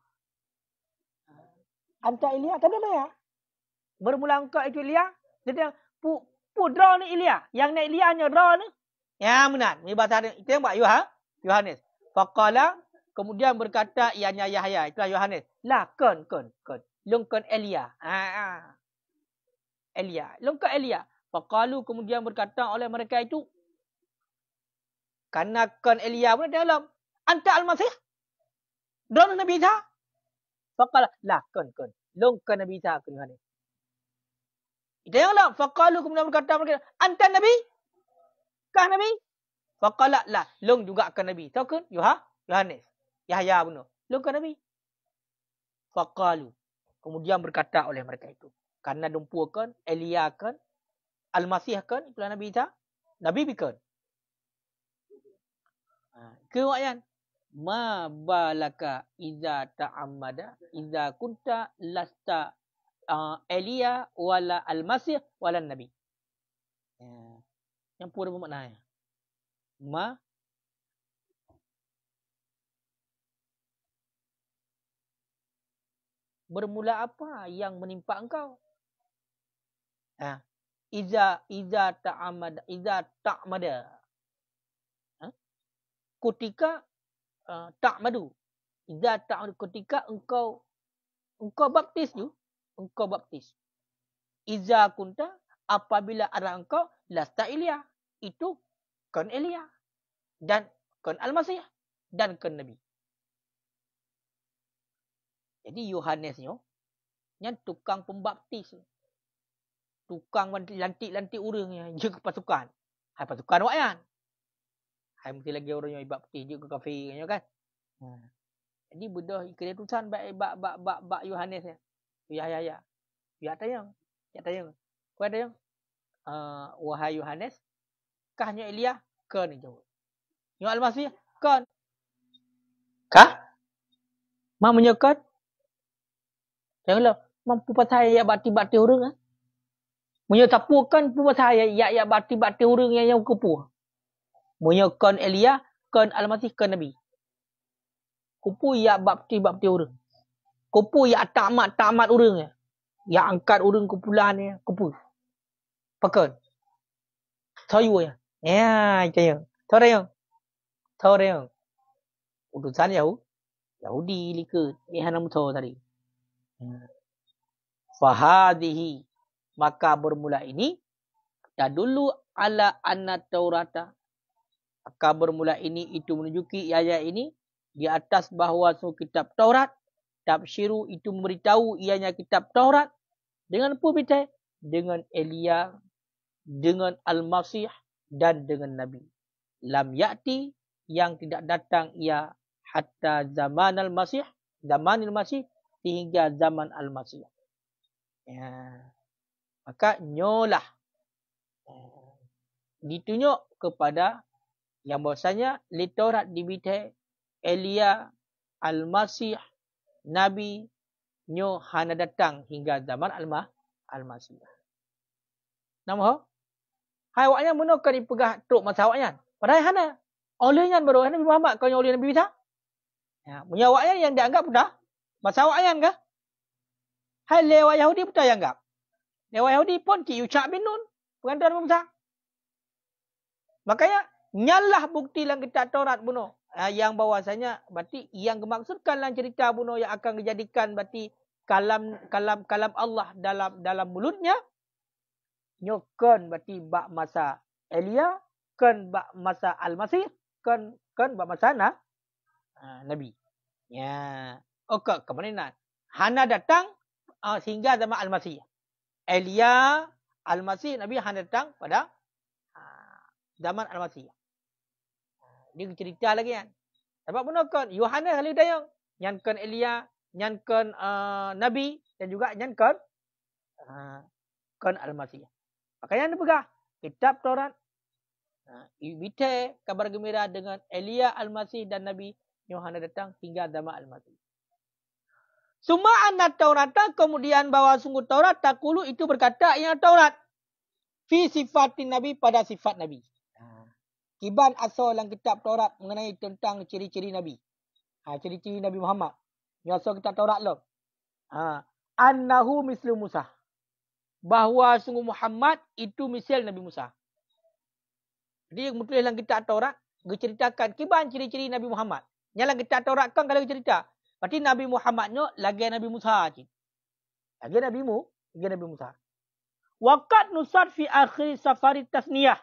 tadi ya. Bermula engkau itu Elia. Jadi pu draw ni Elia. Yang ni Elia nya draw ni. Ya benar. Ni bahasa itu yang buat Yohanes. Faqala kemudian berkata ianya Yahya. Itulah Yohanes. Lah kan. Lungkon Elia. Lungkon Elia. Faqalu kemudian berkata oleh mereka itu. Karena kan Elia pun dalam. Anta Al-Masih. Don Nabi Isa. Faqala. Lah kan. Lungkon Nabi Isa. Yohanes. Itu yang lah. Faqalu kemudian berkata mereka. Anta Nabi. Kah Nabi? Faqala. Lah. Lung juga kan Nabi. Tahu kan? Yohanes. Yahya pun. Lung kan Nabi. Faqalu. Kemudian berkata oleh mereka itu. Karena dumpukan, Elia kan, Al-Masih kan, itulah Nabi Isa. Nabi bikan. Kewayan. Ma balaka iza ta'ammada, iza kunta lasta Elia wala Al-Masih wala Nabi. Yang pura bermaknanya. Bermula apa yang menimpa engkau? Iza ta'mada. Ketika ta'madu. Iza ta'madu ketika engkau baptis tu, engkau baptis. Iza kunta apabila ada engkau lasta Elia. Itu kan Elia dan kan Al-Masih dan kan Nabi. Jadi Yohanes ni yang tukang pembaptis. Tukang lantik-lantik orang yang jaga pasukan. Hai pasukan awak kan. Hai mesti lagi orang yang baptis juga kafir kan. Jadi bedah kena tulisan bak Yohanes ni. Ya. Ya tayang. Kau tayang. Wahai Yohanes, kahnya Elia kan jawab. Yang Al-Masih kan. Kah? Mak menyekat. Janganlah mampu pasal ya bati-bati orang Munyo tapukan pu pasal ya bati-bati orang yang kupu. Munyo kan Elia, kan Al-Masih, kan Nabi. Kupu ya bati-bati orang. Kupu ya tamat orang ya angkat orang kumpulan ni kupu. Pakan. Tahu ya. Ya, itu yang. Tahu yang. Utusan Yahudi. Yahudi likut. Hana muto tadi. Fahadihi. Maka bermula ini. Dulu ala anna Taurata. Maka bermula ini itu menunjuki ayat ini. Di atas bahawa kitab Taurat. Tabsyiru itu memberitahu ianya kitab Taurat. Dengan apa betul? Dengan Elia. Dengan Al-Masih. Dan dengan Nabi. Lam ya'ti. Yang tidak datang ia. Hatta zaman Al-Masih. Zaman Al-Masih. Hingga zaman Al-Masih. Ya. Maka nyolah. Ditunjuk kepada. Yang bahasanya. Li Taurat dibitai. Elia. Al-Masih. Nabi. Nyo hana datang. Hingga zaman Al-Masih. Nama? Hai awaknya menukar dipegah truk masa awaknya. Padahal hana. Olehnya baru Nabi Muhammad kau yang oleh Nabi Isa. Ya, punya awaknya yang dianggap sudah masa awaknya kah? Hai lewat Yahudi pun tak anggap. Lewat Yahudi pun Ki Yushak bin Nun pengantar Nabi Musa. Makanya nyalah bukti dalam kitab Taurat bunuh. Yang bahwasanya berarti yang dimaksudkan dalam cerita bunuh yang akan dijadikan berarti kalam Allah dalam mulutnya. Nyokon berarti bak masa Elia, kan bak masa Al-Masih, kan bak masa Nabi. Ya. Okey, kemudian hana datang sehingga zaman Al-Masih. Elia, Al-Masih, Nabi hana datang pada zaman Al-Masih. Dia cerita lagi kan. Sebab menokon Yohanes kali dayang nyankan Elia, nyankan Nabi dan juga nyankan kan Al-Masih. Makanya anda pegah kitab Taurat. Ibite kabar gembira dengan Elia, Al-Masih dan Nabi Yohanes datang hingga zaman Al-Masih. Suma anna Taurata kemudian bahawa sungguh Taurat takulu itu berkata yang Taurat fi sifatin Nabi pada sifat Nabi. Kiban asal dalam kitab Taurat mengenai tentang ciri-ciri Nabi. Ciri-ciri Nabi Muhammad. Yang asal kitab Taurat lo. Annahu mislu Musa. Bahawa sungguh Muhammad itu misal Nabi Musa. Jadi yang menulis dalam kitab Taurat diceritakan kiban ciri-ciri Nabi Muhammad. Yang dalam kitab Taurat kan kalau cerita. Berarti Nabi Muhammadnya lagi Nabi Musa. Lagi Nabi Musa. Waqad nusad fi akhir safari tasniyah.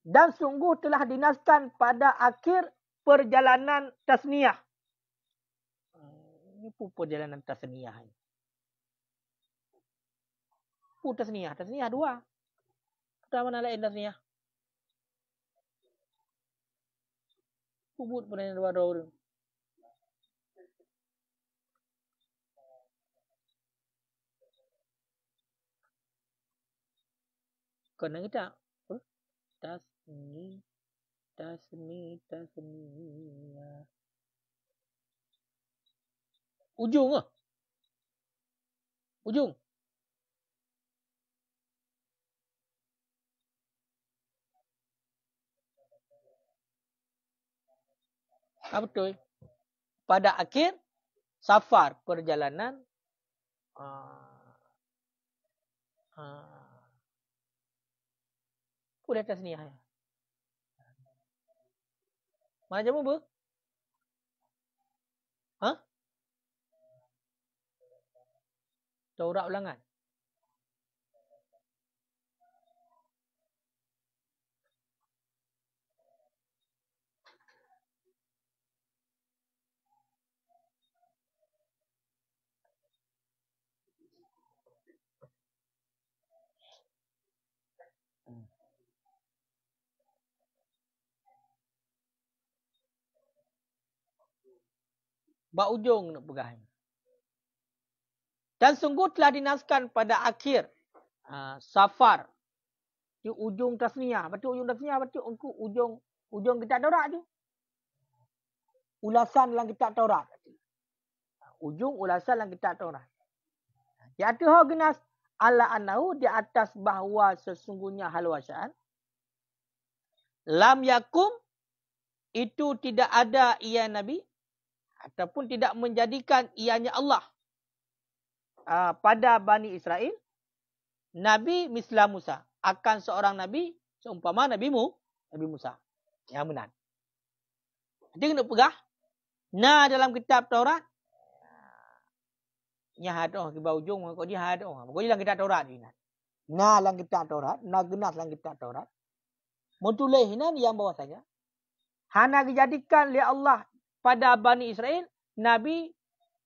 Dan sungguh telah dinaskan pada akhir perjalanan tasniyah. Ini pun perjalanan tasniyah. Tasniyah dua. Kita mana lain tasniyah? Kubut pernah dua orang. Kena kita. Tasniyah. Ujung ke? Ujung. Betul. Pada akhir safar perjalanan udah tasniyah. Mana jamu bu? Taurat ulangan. Bak ujung nak pegang. Dan sungguh telah dinaskan pada akhir safar. Di ujung tasniyah. Berarti ujung tasniyah berarti ujung kitab Taurat tu. Ulasan dalam kitab Taurat. Ujung ulasan dalam kitab Taurat. Yaitu ginas ala annahu di atas bahawa sesungguhnya halwasan. Lam yakum itu tidak ada ia Nabi. Ataupun tidak menjadikan ianya Allah. Pada Bani Israel. Nabi misla Musa. Akan seorang Nabi. Seumpama Nabi Musa. Yang benar. Jadi kena pegah. Na dalam kitab Taurat. Nya hadoh ke bawah ujung kau dia hadoh. Kau dalam kitab Taurat ni. Na dalam kitab Taurat, na genas dalam kitab Taurat. Mutulih ini yang bahwasanya hana dijadikan oleh Allah pada Bani Israel nabi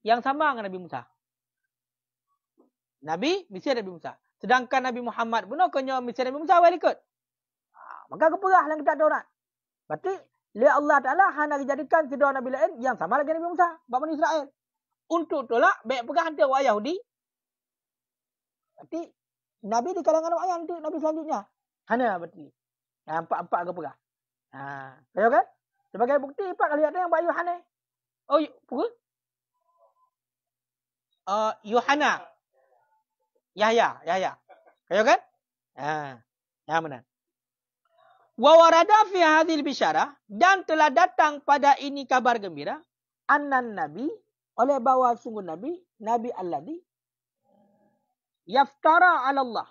yang sama dengan Nabi Musa. Nabi misi Nabi Musa. Sedangkan Nabi Muhammad pun kena misi Nabi Musa boleh ikut. Maka keperah dalam kitab Taurat. Berarti oleh Allah Taala hana dijadikan kedua nabi lain yang sama lagi Nabi Musa, Bani Israel. Untuk tolak baik pegang hantar orang Yahudi. Berarti nabi di kalangan orang yang nanti nabi selanjutnya. Hana berarti. Empat-empat keperah. Tahu kan? Sebagai bukti empat kali ada yang buat Yohana. Oh, pukul? Yohana. Yahya. Tahu kan? Yang benar. Wa warada fi hadhil bisyarah, dan telah datang pada ini kabar gembira, annan nabi, oleh bahawa sungguh nabi alladhi yaftara 'ala Allah,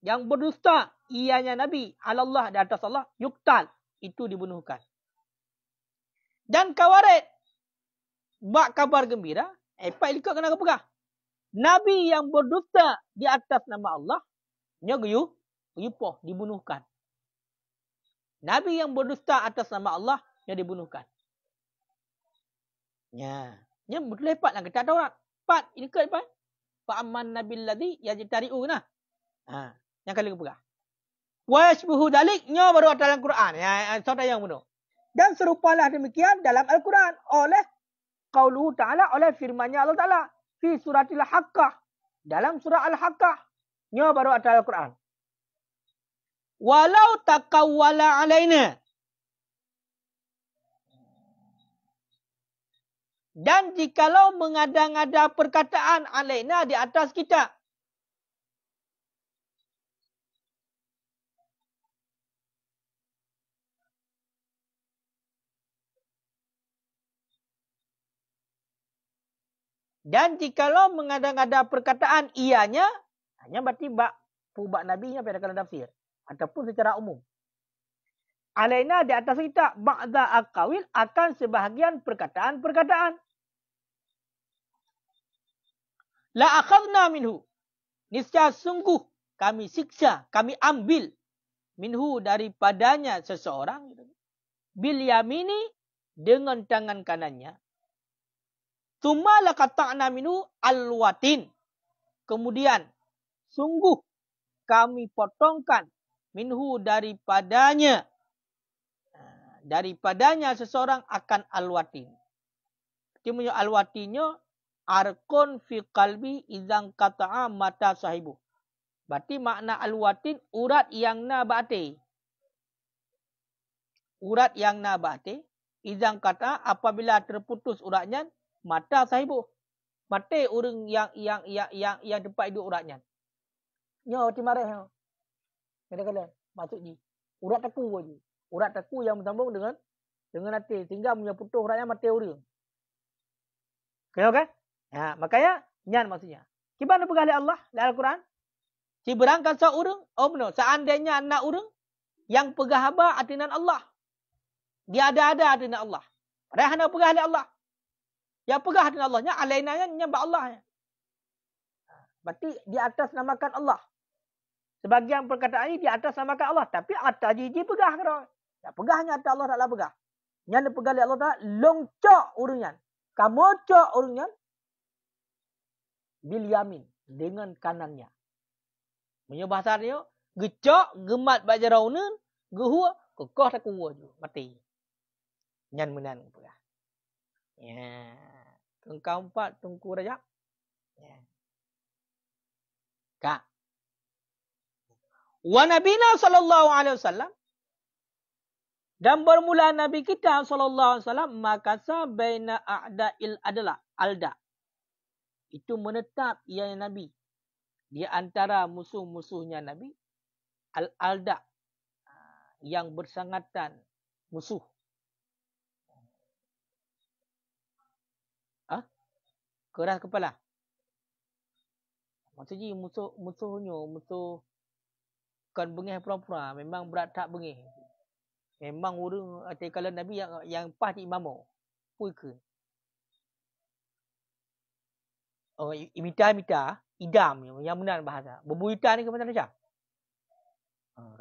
yang berdusta ianya nabi 'ala Allah, di atas Allah, yuktal, itu dibunuhkan. Dan kawaret bak kabar gembira, pak ilka kena kepegah. Nabi yang berdusta di atas nama Allah, nya guyupoh dibunuhkan. Nabi yang berdusta atas nama Allah yang dibunuhkan. Nya betul lepat lah kita Taurat. Pat ini ke depan. Fa amman nabil ladzi yajtari'u nah. Yang kali kepegah. Wa yashbuhu dalik nya baru dalam Quran. Ya saudara yang bunuh. Dan serupalah demikian dalam Al-Quran oleh qauluhu ta'ala, oleh firman-Nya Allah Ta'ala fi suratil Haqqah, dalam surah Al-Haqqah. Nya baru dalam Al-Quran. Walau taqawwala alaina, dan jikalau mengada-ngada perkataan alaina di atas kita. Dan jikalau mengada-ngada perkataan ianya, hanya berarti bak nabinya pada kalam tafsir. Ataupun secara umum. Alaina di atas kita ba'da aqawil, akan sebahagian perkataan-perkataan. La akhadna minhu, niscaya sungguh kami siksa, kami ambil minhu daripadanya seseorang, bil yamini, dengan tangan kanannya. Tsumma laqata'na minhu alwatin, kemudian sungguh kami potongkan minhu daripadanya seseorang akan alwatin. Artinya alwatinnya arkun fi qalbi idzan qata'a mata sahibu. Berarti makna alwatin urat yang na ba'ate. Urat yang na ba'ate idzan qata'a, apabila terputus uratnya mata sahibu. Mati orang yang tempat hidup uratnya. Nya timareh. Kadang-kadang masuk ji. Urat teku je. Urat teku yang bersambung dengan hati. Sehingga punya putus uratnya mati orang. Kena kan? Makanya nyan maksudnya. Gimana pegali Allah dalam Al-Quran? Si berangkat seorang, benar. Seandainya anak orang yang pegah haba atinan Allah. Dia ada atinan Allah. Padahal pegah Allah. Yang pegah atinan Allahnya, alainanya nyembah Allah. Berarti di atas namakan Allah. Sebagian perkataan ini di atas namakan Allah. Tapi atas jiji pegah. Tak pegahnya atas Allah taklah pegah. Yang pegah Allah Ta'ala longcok urungan. Kamu cok urungan. Bil yamin. Dengan kanannya. Punya bahasa dia. Gecok, gemat bajaraunan. Gehua, kekoh tak kuwa je. Mati. Nyan menan pegah. Ya. Keempat tungku rajak. Ya. Kak. Wa nabina sallallahu alaihi wasallam, dan bermula nabi kita sallallahu alaihi wasallam makasa baina a'da'il alda. Itu menetap ia nabi di antara musuh-musuhnya nabi al-alda, yang bersangatan musuh. Keras kepala. Maksudnya musuhnya bukan bengih pura-pura, memang berat tak bengih. Memang orang kalau nabi yang pas imam. pui ke. Oh, imita, idam yang benar bahasa. Bebuyutan ni ke macam macam?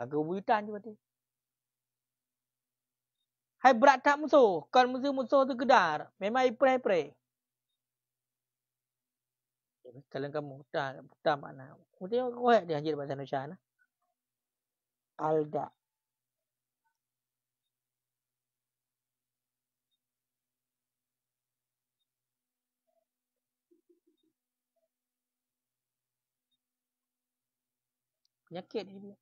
Kagak bebuyutan je berarti. Hai berat tak musuh. Kan musuh tu gedar. Memang ipre-ipre. Kalau kamu tak mana. Mungkin kau dia hajar bahasa Indonesia na. Alda. Penyakit dia.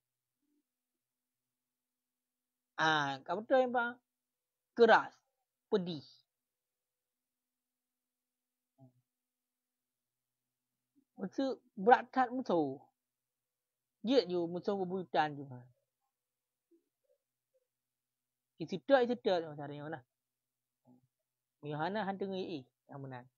Kamu tahu yang bang? Keras. Pedih. Musuh berat tak musuh. Dia je musuh bebuyutan je. Isitak caranya lah. Mihana hantu ngi yang benar.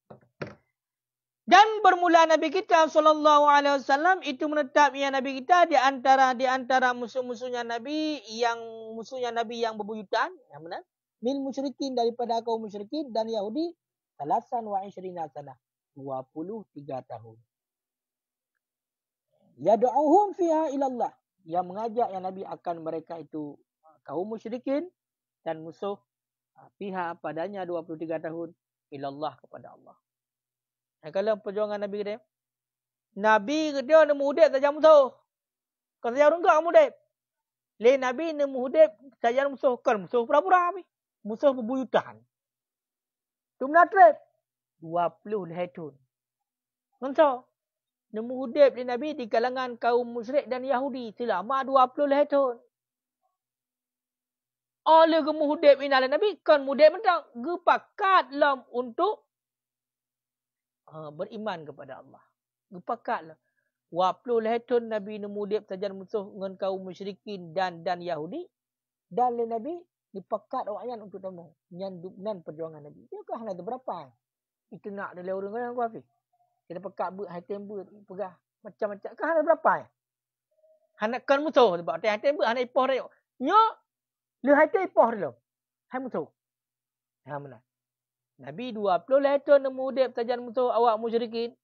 Dan bermula Nabi kita SAW itu menetap ya Nabi kita di antara musuh-musuhnya Nabi yang bebuyutan, yang benar. Min musyrikin daripada kaum musyrikin dan Yahudi 23 sana. 23 tahun. Yad'uhum fiha ilallah. Yang mengajak ya Nabi akan mereka itu kaum musyrikin dan musuh fiha padanya 23 tahun ilallah kepada Allah. Kalau perjuangan Nabi kata, Nabi kata nak mudip saja musuh. Kalau saja orang tak mudip. Le Nabi nak mudip saja musuh. Kan musuh pura-pura habis. Musuh bebuyutan. Tu menatrip. 20 tahun. Musuh. Nak mudip le Nabi di kalangan kaum musyrik dan Yahudi selama 20 tahun. Oleh ke mudip inal Nabi kan mudip mentang gepakat lam untuk beriman kepada Allah. Gepakatlah. 20 tahun Nabi nemudip sajan musuh dengan kaum musyrikin dan Yahudi. Dan Nabi dipakat awaknya untuk temu. Nyandupnan perjuangan Nabi. Dia kah ada berapa? Itu nak ada orang yang kuafi. Kita pekat buat haitem buat pegah. Macam-macam. Kah ada berapa? Hanakkan musuh. Sebab haitem buat hanak ipoh dia. Nyo. Lu haitem ipoh dia. Hai musuh. Ha mana? Nabi 20 tahun nemudip sajan musuh awak musyrikin.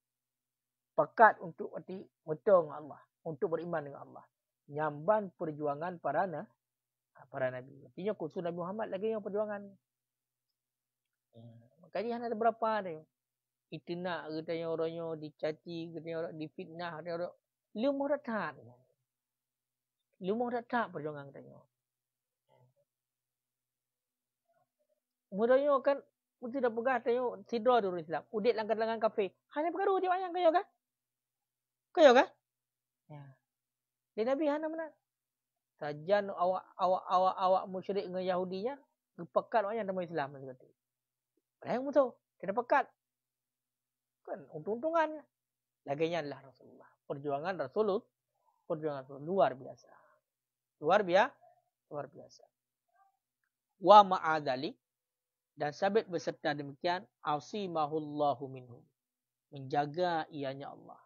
Pekat untuk mati dengan Allah, untuk beriman dengan Allah. Nyamban perjuangan para nabi. Artinya khusus Nabi Muhammad lagi yang perjuangan. Makanya ada berapa dia. Itna katanya orangnya dicaci, katanya orang difitnah, katanya orang lima datang. Lima datang perjuangan katanya. Mudahnya kan mesti dah pegah tanya sidra dulu Islam. Udit langgar-langgar kafir. Hanya perkara dia wayang kaya kan? Kaya kan? Ya. Dia Nabi hana benar. Sajan awak musyrik dengan Yahudinya pekat wayang dalam Islam macam tu. Yang musuh, kena pekat. Kan untung-untungan. Laginya adalah Rasulullah. Perjuangan Rasul luar biasa. Luar biasa. Wa ma'adzalik dan sabit beserta demikian asimahullahu minhum. Menjaga ianya Allah.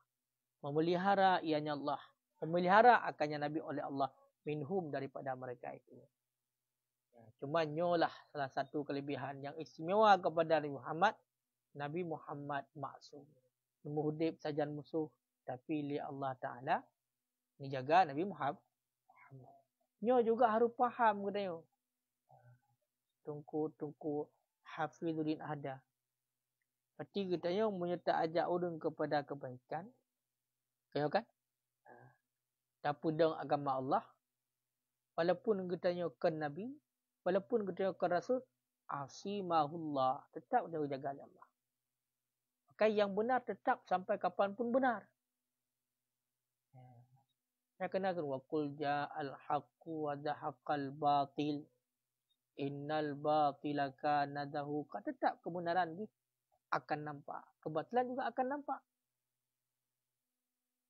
Memelihara ianya Allah. Memelihara akannya Nabi oleh Allah. Minhum daripada mereka itu. Cuma nyolah salah satu kelebihan yang istimewa kepada Nabi Muhammad maksum. Muhudib sajan musuh. Tapi li Allah Ta'ala. Menjaga Nabi Muhammad. Nyo juga harus faham katanya. Tungku Hafizuddin ada. Berarti katanya menyerta ajak orang kepada kebaikan. Kaya kan? Tapi dengan agama Allah. Walaupun katanya kan Nabi. Walaupun katanya kan Rasul. Asimahullah. Tetap jaga Allah. Maka yang benar tetap sampai kapanpun benar. Saya kenal wa qul ja'al haqqu wa zahaqal batil. Innal batila kana zahuqa. Tetap kebenaran ni akan nampak. Kebatilan juga akan nampak.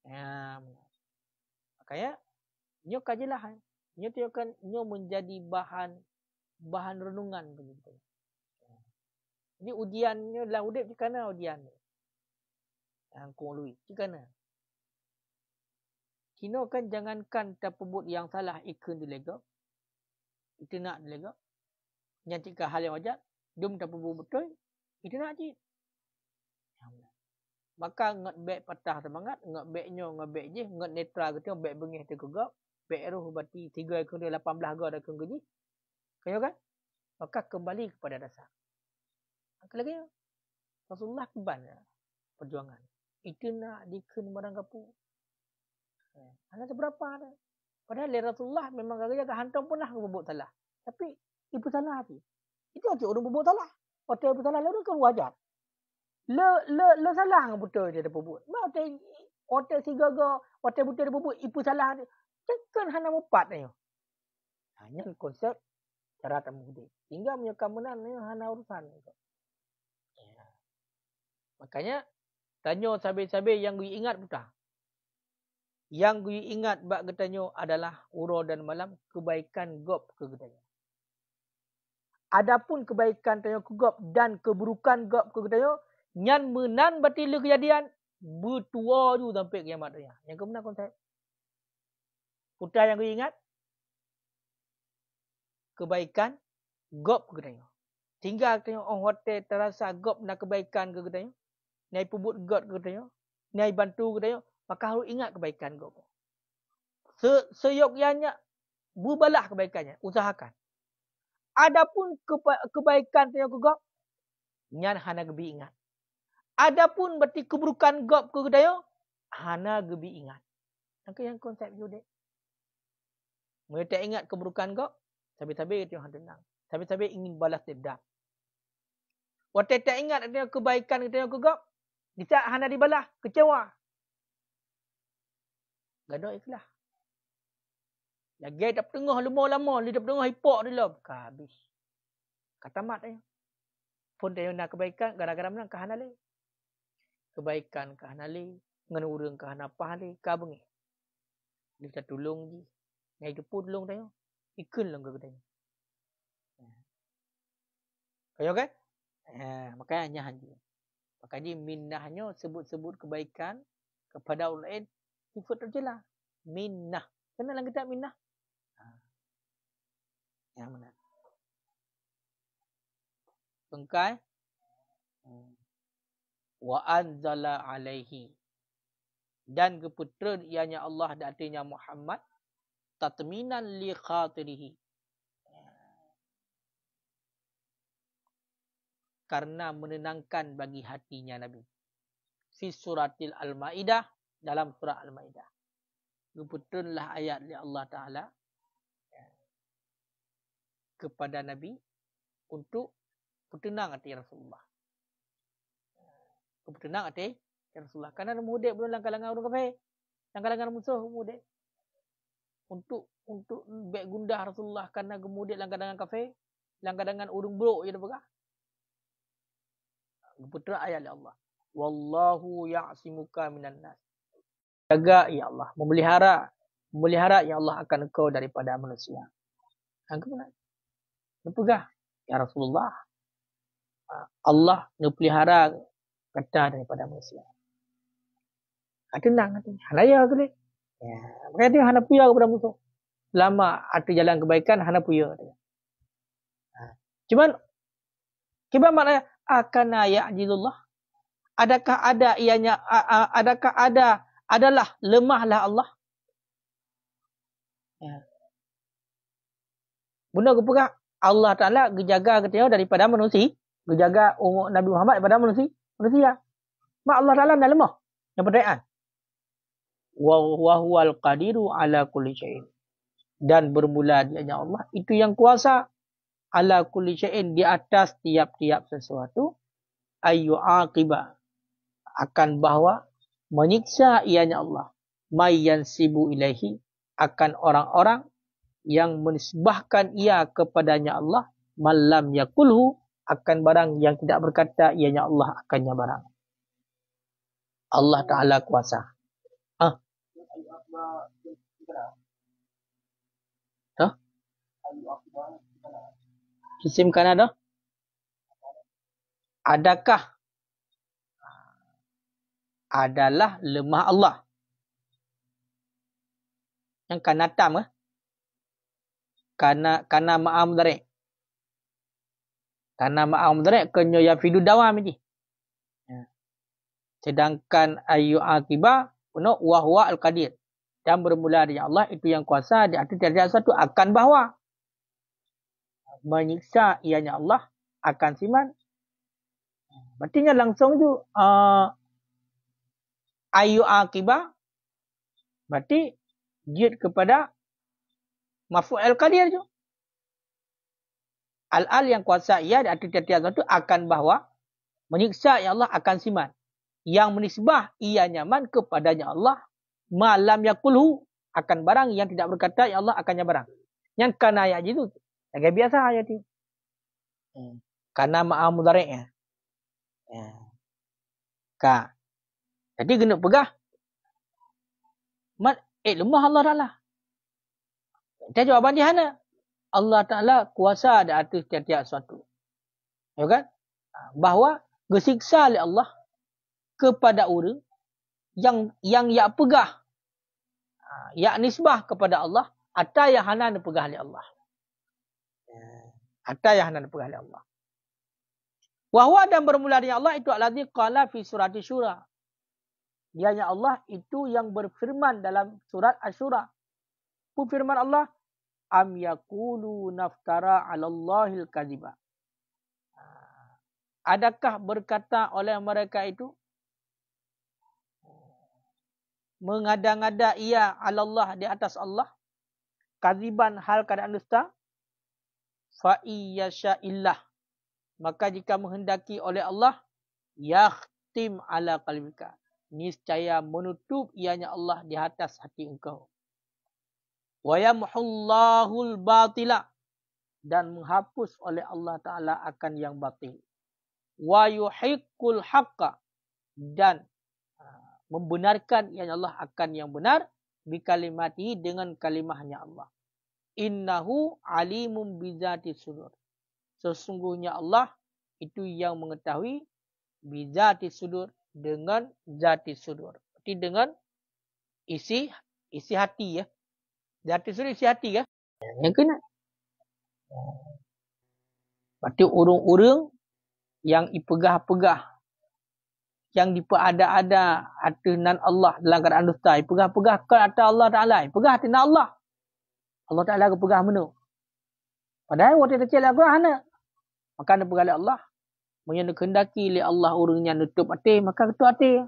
Ya. Makanya nyo kajilah. Nyo tu akan nyo menjadi bahan renungan begitu. Ini ujiannya dalam hidup di kana ujian. Yang kului di kana. Kino kan jangankan terpebut yang salah ikun dilega. Itu nak dilega. Nyantikah hal yang wajar. Dum tak betul, itu nak cik. Maka ngat bek patah semangat, ngat beknyo, ngat bek je, ngat netra gitu, bek bengih tu kegap, bek roh berarti 3 ekor dia 18 ga dah kegaji. Kayo kan? Maka kembali kepada dasar. Angka lagi Rasulullah keban perjuangan. Itu nak dikun barang kapu. Ana seberapa dah. Padahal Rasulullah memang kagak hantam pun lah berbuat salah. Tapi ibu salah tu. Itu aja orang berbuat salah. Hotel bersalah lalu kan wajar. Le salah ngah betul dia dah berbuat. Mau hotel si gaga, hotel betul dia berbuat, ibu salah dia. Tekan hana mupat ni. Hanya konsep cara tamuhdi. Hingga punya keamanan ni hana urusan. Ya. Makanya tanya sabi-sabi yang gue ingat putah. Yang gue ingat bak getanyo adalah uro dan malam kebaikan gop ke getanyo. Adapun kebaikan tanyo ke gop dan keburukan gop ke getanyo nyan menan berarti le kejadian bertua ju sampai kiamat raya. Yang ke mana konsep? Putah yang gue ingat kebaikan gop ke getanyo. Tinggal tengok orang hotel terasa gop nak kebaikan ke getanyo. Nyai pebut gop ke getanyo. Nyai bantu ke getanyo. Maka harus ingat kebaikan gop. Seyogyanya bubalah kebaikannya, usahakan. Adapun kebaikan tengok gop nyan hana gebi ingat. Adapun berarti keburukan gop ke gedayo hana gebi ingat. Yang konsep jude. Mereka ingat keburukan gop, sabi-sabi itu yang tenang. Sabi-sabi ingin balas dendam. Waktu tak ingat ada kebaikan tengok gop, bisa hana dibalas, kecewa. Gaduh ikhlas. Lagi tak tengah lama-lama, lidah tengah hipok dia lah. Habis. Kata mat dia. Pun dia nak kebaikan, gara-gara menang kahana le. Kebaikan kahana le. Ngan urang kahana pah le. Kabeng. Dia tolong je. Nyai tu pun tolong dia. Ikun lang ke dia. Kayo kan? Makanya hanya haji. Makanya minnahnya sebut-sebut kebaikan kepada orang lain. Sifat terjelah. Minnah. Kenal lang kita minnah? Yang mana? Bengkai. Wa anzala alaihi. Dan keputra ianya Allah dan artinya Muhammad. Tatminan li khatirihi. Karena menenangkan bagi hatinya Nabi. Fi suratil Al-Ma'idah. Dalam surah Al-Ma'idah. Keputralah ayat li Allah Ta'ala. Kepada Nabi. Untuk bertenang hati Rasulullah. Bertenang hati Rasulullah. Karena mudik belum dalam kalangan orang kafir. Dalam kalangan musuh mudik. Untuk baik gundah Rasulullah. Karena kemudian dalam kalangan kafir. Dalam kalangan urung buruk. Ya, putra ayat Allah. Wallahu ya'simuka minan nas. Jaga ya Allah. Memelihara ya Allah akan engkau daripada manusia. Angka mana? Nepegah. Ya Rasulullah. Allah nepelihara kata daripada manusia. Tenang hati. Hanaya tu ni. Ya, makanya dia hana puya kepada musuh. Lama arti jalan kebaikan hana puya. Cuman kibar maknanya akan ya'jilullah. Adakah ada ianya adalah lemahlah Allah? Ya. Benda kepegah Allah Taala gejaga ketio daripada manusia, gejaga umat Nabi Muhammad daripada manusia. Mak Allah Taala dah lemah. Yang pertanyaan. Wa huwal qadiru ala kulli syai'in. Dan bermula dianya Allah itu yang kuasa ala kulli syai'in di atas tiap-tiap sesuatu ayu aqiba akan bahawa menyiksa ianya Allah may yansibu ilaihi akan orang-orang yang menisbahkan ia kepadanya Allah malam yakulhu akan barang yang tidak berkata ianya Allah akannya barang. Allah Ta'ala kuasa. Isim Kanada. Adakah adalah lemah Allah? Yang kanatam ke? Kana ma'am dari. Karena ma'al mudhari' kena yafidu dawam ini. Sedangkan ayu akibah penuh wahwa al-qadir. Dan bermula dari Allah itu yang kuasa di arti tiada satu akan bahawa menyiksa ianya Allah akan siman. Berarti langsung tu ayu akibah berarti jid kepada mafu' al-qadir tu. Al-al yang kuasa ia di arti tiada satu akan bahawa menyiksa ianya Allah akan siman. Yang menisbah ia nyaman kepadanya Allah malam yakulhu akan barang yang tidak berkata ya Allah akannya barang. Yang kana ayat itu agak biasa ayat itu. Karena ma'al mudhari'nya. Ka. Jadi kena pegah. Lemah Allah Ta'ala. Dia jawapan di mana? Allah Ta'ala kuasa di atas tiap-tiap sesuatu. Ya kan? Bahawa gesiksa oleh Allah kepada orang yang ya pegah, ya nisbah kepada Allah, atau yang hana pegah oleh Allah. Atau yang hana pegah oleh Allah. Wahwa dan bermula dari Allah itu alladzi qala fi surat Syura. Dianya Allah itu yang berfirman dalam surat Asy-Syura. Firman Allah, am yaqulu naftara 'ala Allahil kadziba. Adakah berkata oleh mereka itu mengada-ngada ia Allah di atas Allah, kadziban hal keadaan dusta, fa iyyasha illah, maka jika menghendaki oleh Allah, yakhtim ala qalbika, niscaya menutup ianya Allah di atas hati engkau. Wa yamhullahul batila, dan menghapus oleh Allah Ta'ala akan yang batil. Wa yuhiqqul haqqa, dan membenarkan yang Allah akan yang benar bikalimati dengan kalimahnya Allah. Innahu alimum bizati sudur. Sesungguhnya Allah itu yang mengetahui bizati sudur, dengan zati sudur. Berarti dengan isi hati ya. Zati sudur isi hati ya. Yang kena. Berarti urung-urung yang ipegah-pegah, yang diperada-ada hatinan Allah dalam keadaan dusta, pegah-pegah ke atas Allah Ta'ala, pegah hatinan Allah. Allah Ta'ala ke pegah menu. Padahal waktu kecil aku hana. Maka dia pegah oleh Allah. Menyendak kendaki oleh Allah urungnya nutup hati, maka ketuk hati.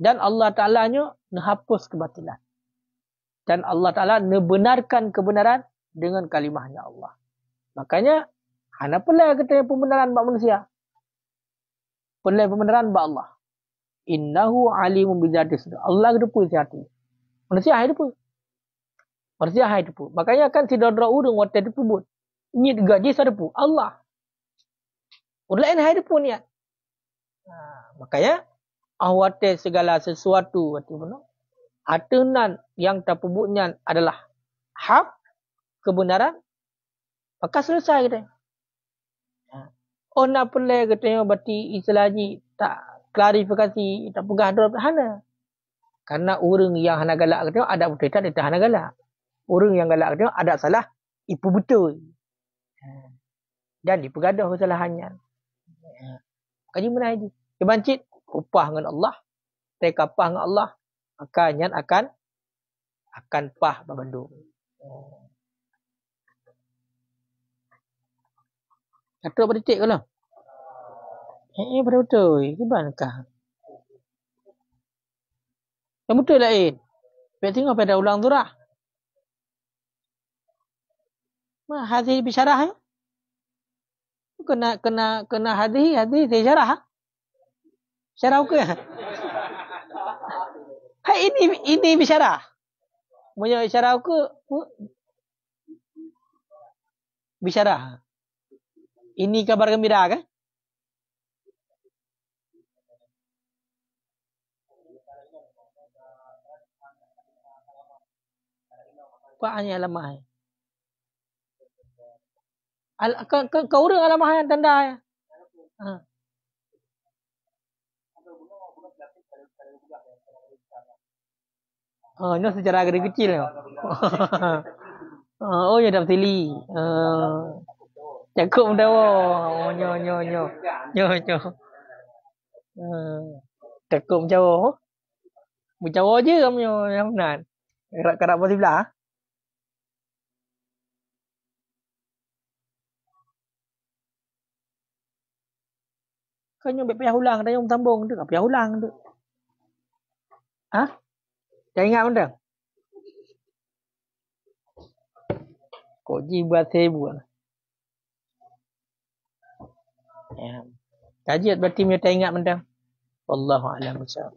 Dan Allah Ta'ala-nya menghapus kebatilan. Dan Allah Ta'ala membenarkan kebenaran dengan kalimahnya Allah. Makanya, hana pula kata pembenaran bak manusia. Pelai pembenaran ba Allah. Innahu alimun bizati sudur. Allah kedepu isi hati. Manusia hai depu. Manusia hai depu. Makanya kan si dodra urung waktu depu but. Ini gaji sa depu. Allah. Orang lain hai depu niat. Makanya awate segala sesuatu waktu benar. Hatunan yang terpubutnya adalah hak, kebenaran. Maka selesai kita. Nak pelai katanya berarti istilahnya tak klarifikasi, tak pegah dalam hana. Karena orang yang hana galak katanya ada betul tak dia hana galak. Orang yang galak katanya ada salah, itu betul. Dan dipegadah kesalahannya. Kaji mana ini? Kebancit, upah dengan Allah, tekapah dengan Allah, maka nyan akan pah berbandung. Kata apa detik kalau? Betul-betul. Gimanakah? Yang betul lain. Biar tengok pada ulang surah. Hadis bisyarah. Kena hadis bisyarah. Syarah ke? Ini bisyarah. Punya bisyarah ke? Bisyarah. Ini kabar gembira kan? Kuatnya lemah. Kau orang lemah yang tanda ya. Ini sejarah gede kecil. Oh ya dah tili. Cakup dah. Oh nyo nyo nyo. Nyo nyo. Cakup Jawa. Jawa je kamu yang benar. Kerak poti belah. Kau nyobek payah ulang dah yang sambung tu. Payah ulang tu. Hah? Jangan ingat benda. Kok ji buat sebu. Ya. Kajiat berarti dia tak ingat benda. Wallahu a'lam bishawab.